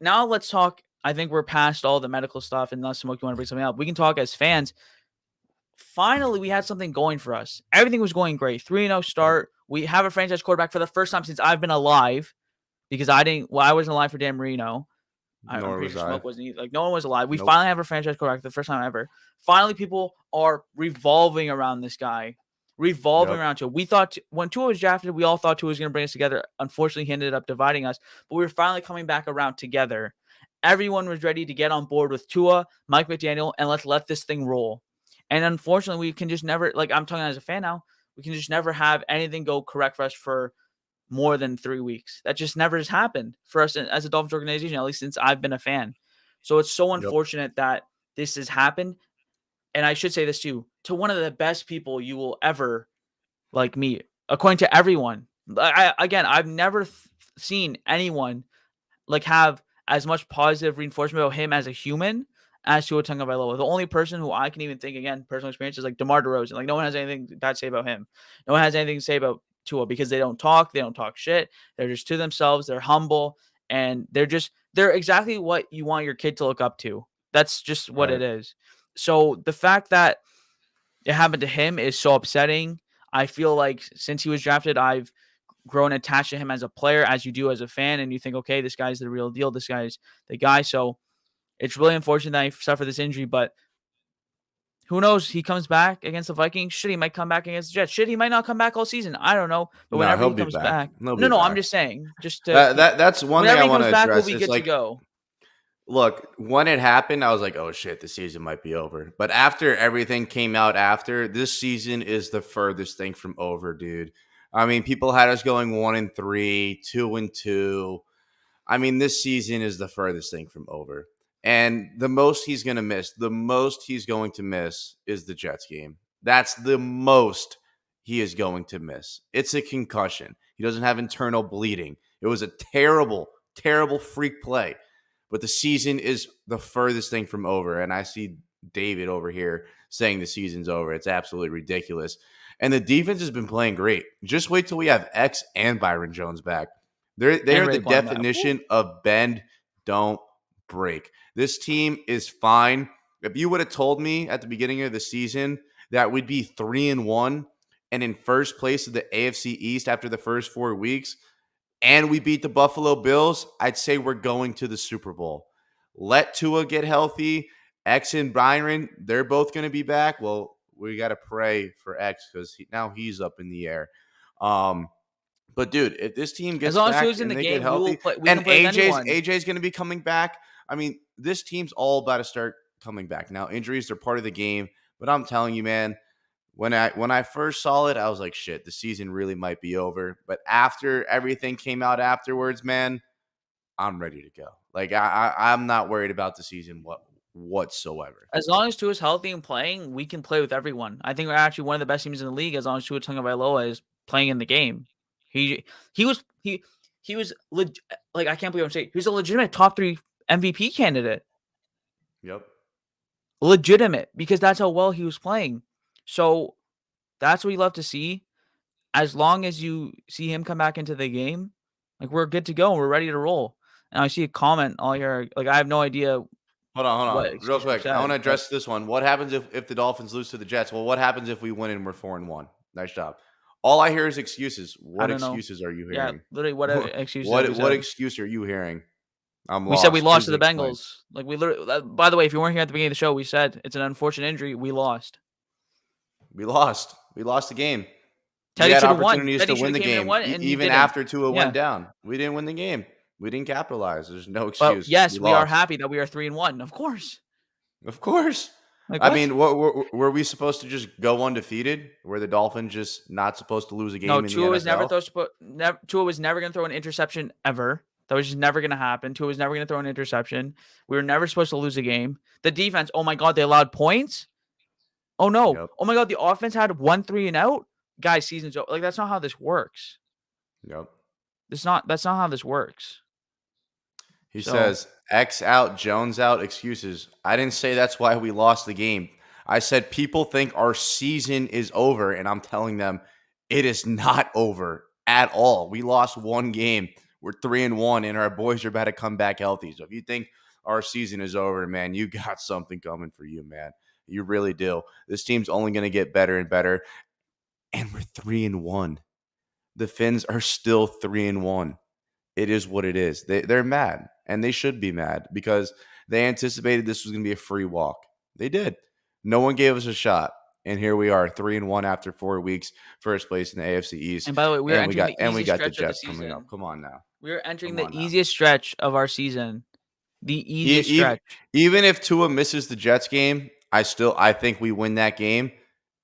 now let's talk. I think we're past all the medical stuff, unless Smoke, you want to bring something up. We can talk as fans. Finally, we had something going for us. Everything was going great. 3-0 start. We have a franchise quarterback for the first time since I've been alive, because I wasn't alive for Dan Marino. I'm Nor pretty was sure I. Smoke wasn't either. Like, no one was alive. We Nope. finally have a franchise quarterback for the first time ever. Finally, people are revolving around this guy, revolving Yep. around Tua. We thought when Tua was drafted, we all thought Tua was going to bring us together. Unfortunately, he ended up dividing us, but we were finally coming back around together. Everyone was ready to get on board with Tua, Mike McDaniel, and let's let this thing roll. And unfortunately, we can just never, like, I'm talking as a fan now, we can just never have anything go correct for us for more than 3 weeks. That just never has happened for us as a Dolphins organization, at least since I've been a fan. So it's so Yep. unfortunate that this has happened. And I should say this too, to one of the best people you will ever meet, according to everyone. I've never seen anyone have as much positive reinforcement about him as a human as Tua Tagovailoa. The only person who I can even think, again, personal experience, is like DeMar DeRozan. Like, no one has anything bad to say about him. No one has anything to say about Tua because they don't talk shit. They're just to themselves. They're humble, and they're exactly what you want your kid to look up to. That's just what it Right. is. So the fact that it happened to him is so upsetting. I feel like since he was drafted, I've grown attached to him as a player, as you do as a fan, and you think, okay, this guy's the real deal. This guy's the guy. So it's really unfortunate that he suffered this injury, but who knows? He comes back against the Vikings. Shit, he might come back against the Jets. Shit, he might not come back all season. I don't know. But No, whenever he'll he be comes back. back, He'll be no, I'm back. just saying, just to keep, That's one thing whenever I he want comes to back, we'll address. be It's good to like, go. look, when it happened, I was like, oh shit, the season might be over. But after everything came out after, this season is the furthest thing from over, dude. I mean, people had us going 1-3, 2-2. I mean, this season is the furthest thing from over. And the most he's going to miss is the Jets game. That's the most he is going to miss. It's a concussion. He doesn't have internal bleeding. It was a terrible, terrible freak play. But the season is the furthest thing from over. And I see David over here saying the season's over. It's absolutely ridiculous. And the defense has been playing great. Just wait till we have X and Byron Jones back. They And are the Ray Bond back. definition of bend, don't break. This team is fine. If you would have told me at the beginning of the season that we'd be 3-1 and in first place of the AFC East after the first 4 weeks, and we beat the Buffalo Bills, I'd say we're going to the Super Bowl. Let Tua get healthy. X and Byron, they're both going to be back. Well, we got to pray for X because now he's up in the air. But dude, if this team As gets long as back Tua's in and the they get game, we will healthy, play. We and can play with anyone. AJ's going to be coming back. I mean, this team's all about to start coming back. Now, injuries are part of the game, but I'm telling you, man, when I first saw it, I was like, shit, the season really might be over. But after everything came out afterwards, man, I'm ready to go. Like I'm not worried about the season whatsoever. As long as Tua's healthy and playing, we can play with everyone. I think we're actually one of the best teams in the league as long as Tua Tagovailoa is playing in the game. He was like, I can't believe I'm saying, he was a legitimate top 3 MVP candidate. Yep. Legitimate, because that's how well he was playing. So that's what you love to see. As long as you see him come back into the game, like, we're good to go and we're ready to roll. And I see a comment all here, like, I have no idea Hold on. what Real excuse you quick. I want said, to but address this one. What happens if the Dolphins lose to the Jets? Well, what happens if we win and we're 4-1? Nice job. All I hear is excuses. I What don't know. excuses are you Yeah, hearing? literally, what excuses have we What said? excuse are you hearing? I'm We said we lost. lost Please to the explain. Bengals. Like, we literally, by the way, if you weren't here at the beginning of the show, we said it's an unfortunate injury. We lost. We lost. We lost the game. We Teddy had should have won. opportunities Teddy to should win have the came in and game, won, and he even didn't. after Tua Yeah. went down. We didn't win the game. We didn't capitalize. There's no But excuse. yes, We we are lost. happy that we are 3-1. Of course. Of course. Like, I what? mean, what were we supposed to just go undefeated? Were the Dolphins just not supposed to lose a No, game in the Tua was never NFL? Tua was never going to throw an interception ever. That was just never going to happen. Tua was never going to throw an interception. We were never supposed to lose a game. The defense, oh my God, they allowed points. Oh no. Yep. Oh my God, the offense had 1-3 and out. Guys, season's over. Like, that's not how this works. Yep. That's not how this works. He So, says, X out, Jones out, excuses. I didn't say that's why we lost the game. I said people think our season is over, and I'm telling them it is not over at all. We lost one game. We're 3-1, and our boys are about to come back healthy. So if you think our season is over, man, you got something coming for you, man. You really do. This team's only going to get better and better, and we're 3-1. The Finns are still 3-1. It is what it is. They're mad, and they should be mad because they anticipated this was going to be a free walk. They did. No one gave us a shot, and here we are, 3-1 after 4 weeks, first place in the AFC East, and by the way, we're and we entering got the and we easiest got the stretch of the Jets coming up. season. Come on now, We're entering come the on now. easiest stretch of our season. The easiest Even stretch. even if Tua misses the Jets game, I think we win that game,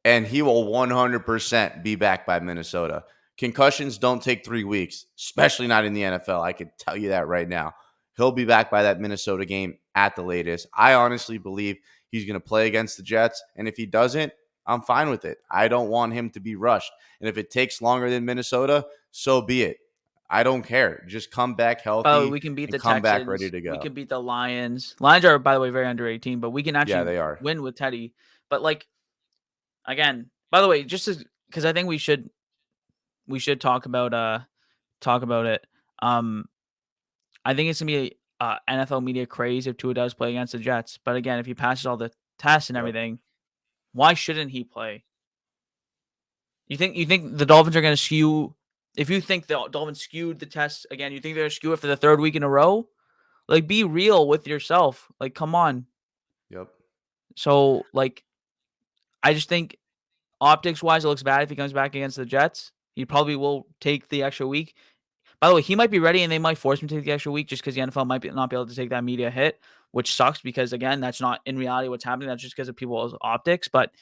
and he will 100% be back by Minnesota. Concussions don't take 3 weeks, especially not in the NFL. I could tell you that right now. He'll be back by that Minnesota game at the latest. I honestly believe he's going to play against the Jets, and if he doesn't, I'm fine with it. I don't want him to be rushed, and if it takes longer than Minnesota, so be it. I don't care. Just come back By the way, healthy we can beat and the come back ready Texans. to We go. can beat the Lions. Lions are, by the way, very underrated team, but we can Yeah, actually they are. win with Teddy. But like again, by the way, just because I think we should talk about it. Um, I think it's gonna be a NFL media craze if Tua does play against the Jets. But again, if he passes all the tests and Yep. everything, why shouldn't he play? You think the Dolphins are gonna skew? If you think the Dolphins skewed the test again, you think they're gonna skew it for the third week in a row? Like, be real with yourself. Like, come on. Yep. So, like, I just think optics wise, it looks bad if he comes back against the Jets. He probably will take the extra week. By the way, he might be ready and they might force him to take the extra week just because the NFL might not be able to take that media hit, which sucks because, again, that's not in reality what's happening. That's just because of people's optics. But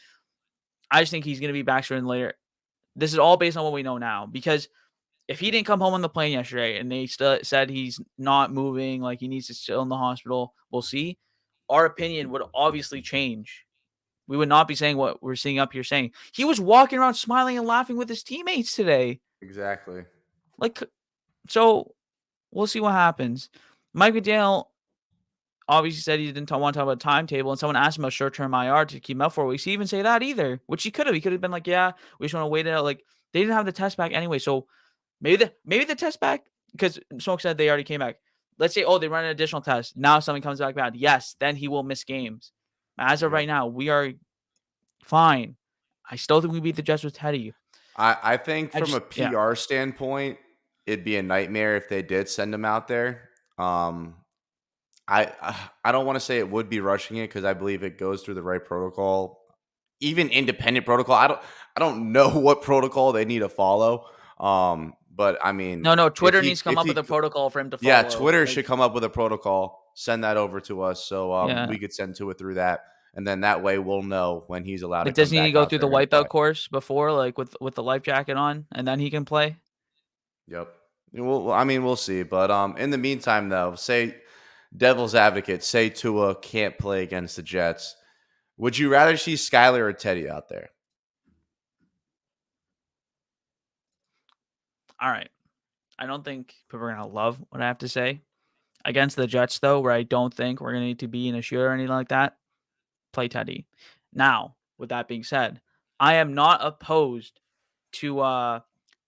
I just think he's going to be back sooner than later. This is all based on what we know now because if he didn't come home on the plane yesterday and they still said he's not moving, like he needs to still in the hospital, we'll see. Our opinion would obviously change. We would not be saying what we're seeing up here saying. He was walking around smiling and laughing with his teammates today. Exactly. Like, so we'll see what happens. Mike McDaniel obviously said he didn't want to talk about timetable, and someone asked him about short-term IR to keep him out for weeks. He didn't even say that either, which he could have. He could have been like, "Yeah, we just want to wait it out." Like they didn't have the test back anyway, so maybe the test back because Smoke said they already came back. Let's say, they run an additional test. Now something comes back bad. Yes, then he will miss games. As of Yep. right now, we are fine. I still think we beat the Jets with Teddy. I think I from a just yeah. PR standpoint, it'd be a nightmare if they did send him out there. Um, I don't want to say it would be rushing it because I believe it goes through the right protocol, even independent protocol. I don't know what protocol they need to follow. But I mean, No, if Twitter needs he to come if up with he a protocol for him to yeah, follow. Twitter Like, should come up with a protocol, send that over to us so yeah. we could send to it through that, and then that way we'll know when he's allowed to Like, does come he need to back go out through the there and play. wipeout course before, like with the life jacket on, and then he can play? Yep. I mean, we'll see. But in the meantime, though, say devil's advocate, say Tua can't play against the Jets. Would you rather see Skyler or Teddy out there? All right. I don't think people are gonna love what I have to say against the Jets, though, where I don't think we're gonna need to be in a shooter or anything like that. Play Teddy. Now, with that being said, I am not opposed to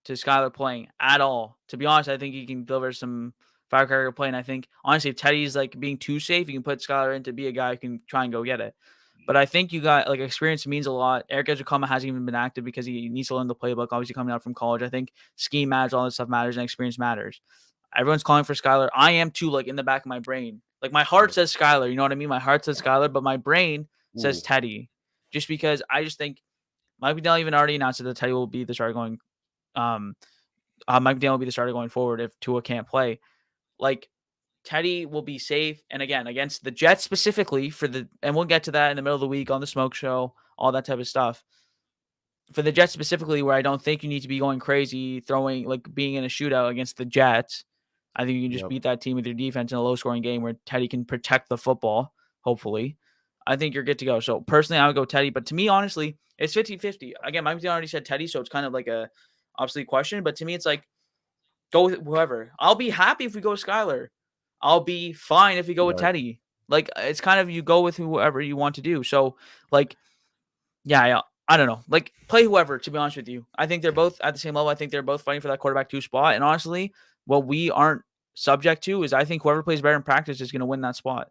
Skyler playing at all. To be honest, I think he can deliver some firecracker play, and I think honestly, if Teddy's like being too safe, you can put Skyler in to be a guy who can try and go get it. But I think you got like experience means a lot. Eric Ezukanma hasn't even been active because he needs to learn the playbook. Obviously, coming out from college, I think scheme matters, all this stuff matters, and experience matters. Everyone's calling for Skyler. I am too, like in the back of my brain. Like my heart Yep. says Skyler, you know what I mean? My heart says Skyler, but my brain says Ooh. Teddy. Just because I just think Mike McDaniel even already announced that Teddy will be the starter going. Um, Mike McDaniel will be the starter going forward if Tua can't play. Like Teddy will be safe, and again against the Jets specifically and we'll get to that in the middle of the week on the Smoke Show, all that type of stuff. For the Jets specifically, where I don't think you need to be going crazy, throwing like being in a shootout against the Jets. I think you can just Yep. beat that team with your defense in a low scoring game where Teddy can protect the football, hopefully. I think you're good to go. So personally, I would go Teddy. But to me, honestly, it's 50-50. Again, Mike McDaniel already said Teddy, so it's kind of like a obsolete question. But to me, it's like go with whoever. I'll be happy if we go Skyler. I'll be fine if you go with Right. Teddy. Like, it's kind of you go with whoever you want to do. So, like, yeah, I don't know. Like, play whoever, to be honest with you. I think they're both at the same level. I think they're both fighting for that quarterback 2 spot. And honestly, what we aren't subject to is I think whoever plays better in practice is going to win that spot.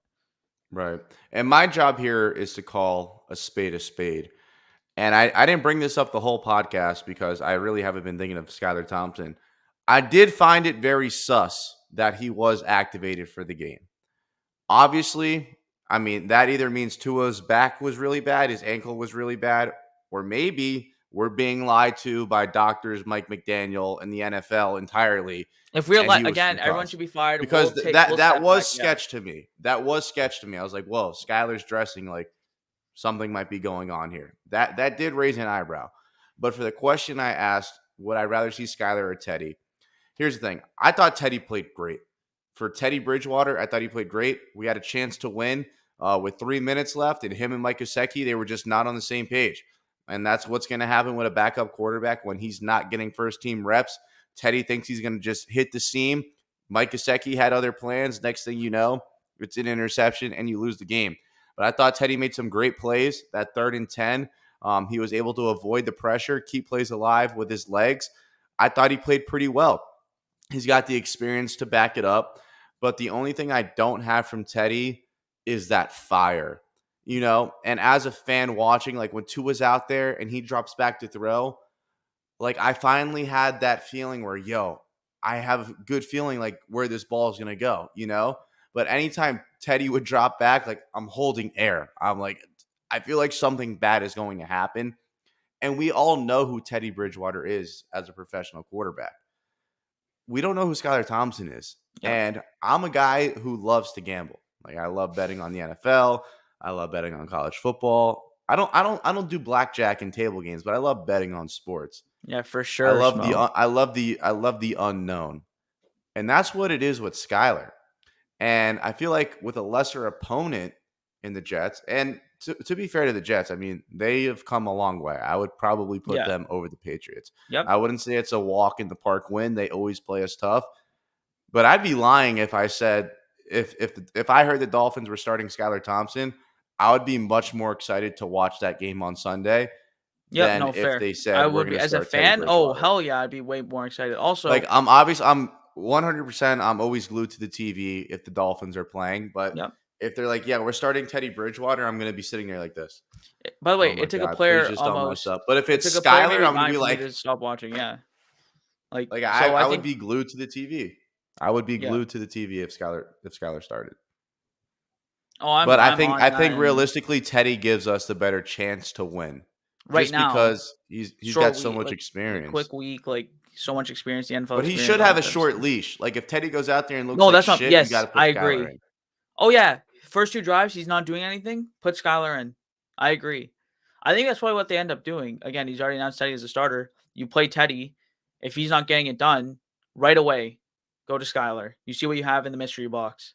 Right. And my job here is to call a spade a spade. And I didn't bring this up the whole podcast because I really haven't been thinking of Skylar Thompson. I did find it very sus that he was activated for the game. Obviously, I mean, that either means Tua's back was really bad, his ankle was really bad, or maybe we're being lied to by doctors Mike McDaniel and the NFL entirely, If we're and like, he was again, everyone concussed. should be fired. Because We'll that step was back. Yeah. sketch to me. That was sketch to me. I was like, whoa, Skylar's dressing like something might be going on here. That did raise an eyebrow. But for the question I asked, would I rather see Skylar or Teddy? Here's the thing. I thought Teddy played great. For Teddy Bridgewater, I thought he played great. We had a chance to win with 3 minutes left, and him and Mike Gesicki, they were just not on the same page. And that's what's going to happen with a backup quarterback when he's not getting first-team reps. Teddy thinks he's going to just hit the seam. Mike Gesicki had other plans. Next thing you know, it's an interception, and you lose the game. But I thought Teddy made some great plays. That 3rd and 10, he was able to avoid the pressure, keep plays alive with his legs. I thought he played pretty well. He's got the experience to back it up. But the only thing I don't have from Teddy is that fire, And as a fan watching, like when Tua's out there and he drops back to throw, like I finally had that feeling where, I have a good feeling like where this ball is going to go. But anytime Teddy would drop back, like I'm holding air. I'm like, I feel like something bad is going to happen. And we all know who Teddy Bridgewater is as a professional quarterback. We don't know who Skylar Thompson is. Yep. And I'm a guy who loves to gamble. Like I love betting on the NFL. I love betting on college football. I don't do blackjack and table games, but I love betting on sports. Yeah, for I sure, love the Smo. I love the unknown. And that's what it is with Skylar. And I feel like with a lesser opponent in the Jets, and to be fair to the Jets, I mean, they have come a long way. I would probably put Yeah. them over the Patriots. Yep. I wouldn't say it's a walk in the park win. They always play us tough. But I'd be lying if I said if I heard the Dolphins were starting Skylar Thompson, I would be much more excited to watch that game on Sunday Yep. than No, if fair. they I said we're would going be to as a start Teddy fan. Oh, Bridgewater. hell yeah. I'd be way more excited. Also, Like I'm 100%. I'm always glued to the TV if the Dolphins are playing. But yep. if they're like, yeah, we're starting Teddy Bridgewater, I'm going to be sitting there like this. By the way, Oh my it took a God, please player just don't mess almost. up. But if It it's took a player Skylar, maybe I'm going to 9 be for me like, to stop watching. Yeah. like So I I would think, be glued to the TV. I would be yeah. glued to the TV if Skylar started. Oh, But I'm on I that. think And realistically, Teddy gives us the better chance to win, right just now, because he's got short so week, much like experience. quick week, like so much experience, the NFL But he experience, should all have that a type of short stuff. leash. Like if Teddy goes out there and looks No, like that's not. shit, you got Yes, to put I Skylar agree. in. Oh yeah, first 2 drives, he's not doing anything. Put Skylar in. I agree. I think that's probably what they end up doing. Again, he's already announced Teddy as a starter. You play Teddy. If he's not getting it done right away, go to Skylar. You see what you have in the mystery box.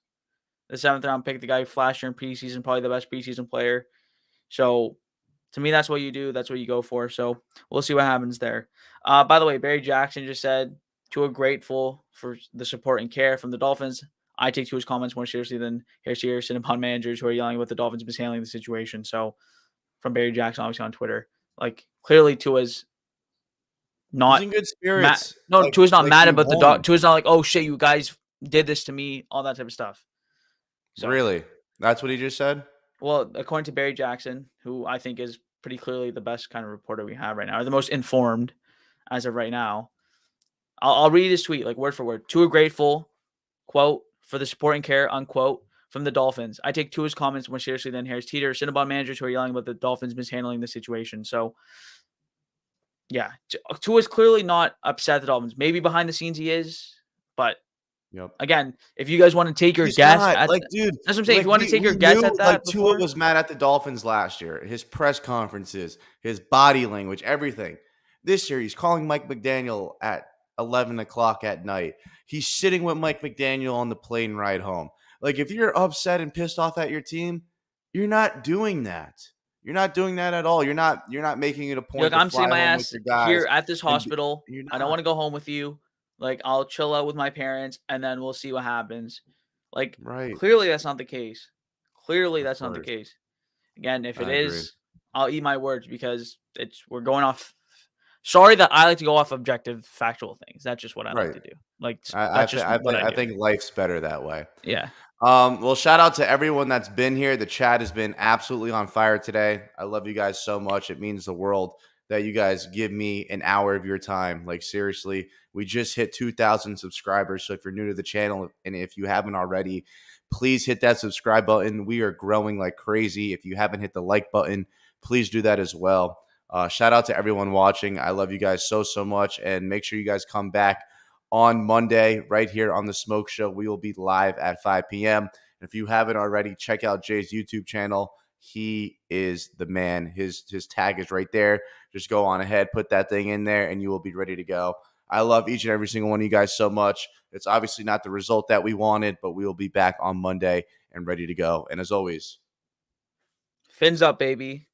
The 7th round pick, the guy who flashed in preseason, probably the best preseason player. So to me, that's what you do. That's what you go for. So we'll see what happens there. By the way, Barry Jackson just said, Tua grateful for the support and care from the Dolphins. I take Tua's comments more seriously than Harris Harrison upon managers who are yelling about the Dolphins mishandling the situation. So from Barry Jackson, obviously on Twitter, like clearly Tua's He's not in good mad. spirits. No, Tua's not mad We about the dog. won. Tua's not like, oh shit, you guys did this to me, all that type of stuff. So, Really? That's what he just said? well, according to Barry Jackson, who I think is pretty clearly the best kind of reporter we have right now, or the most informed as of right now, I'll read his tweet like word for word. Tua grateful, quote, for the support and care, unquote, from the Dolphins. I take Tua's comments more seriously than Harris Teeter, Cinnabon managers who are yelling about the Dolphins mishandling the situation. So, yeah, Tua's clearly not upset at the Dolphins. Maybe behind the scenes he is, but Yep. again, if you guys want to take your He's guess not. at Like, dude, that's what I'm saying. If like you want to take we your guess knew at like that Tua before, was mad at the Dolphins last year. His press conferences, his body language, everything. This year, he's calling Mike McDaniel at 11 o'clock at night. He's sitting with Mike McDaniel on the plane ride home. Like, if you're upset and pissed off at your team, you're not doing that. You're not doing that at all. You're not making it a you're point like, to I'm sitting fly my home with ass your guys. here at this And hospital. you're I don't not. want to go home with you. Like, I'll chill out with my parents and then we'll see what happens. Like, Right. clearly that's not the case. Clearly Of that's not the course. case. Again, if it I agree. is, I'll eat my words because we're going off. Sorry that I like to go off objective, factual things. That's just what I like Right. to do. Like, I that's think just I what think I I do. think life's better that way. Yeah. Well, shout out to everyone that's been here. The chat has been absolutely on fire today. I love you guys so much. It means the world that you guys give me an hour of your time. Like, seriously, we just hit 2,000 subscribers. So if you're new to the channel and if you haven't already, please hit that subscribe button. We are growing like crazy. If you haven't hit the like button, please do that as well. Shout out to everyone watching. I love you guys so, so much. And make sure you guys come back on Monday right here on the Smoke Show. We will be live at 5 p.m. And if you haven't already, check out Jay's YouTube channel. He is the man. His tag is right there. Just go on ahead, put that thing in there, and you will be ready to go. I love each and every single one of you guys so much. It's obviously not the result that we wanted, but we will be back on Monday and ready to go. And as always, Fins up, baby.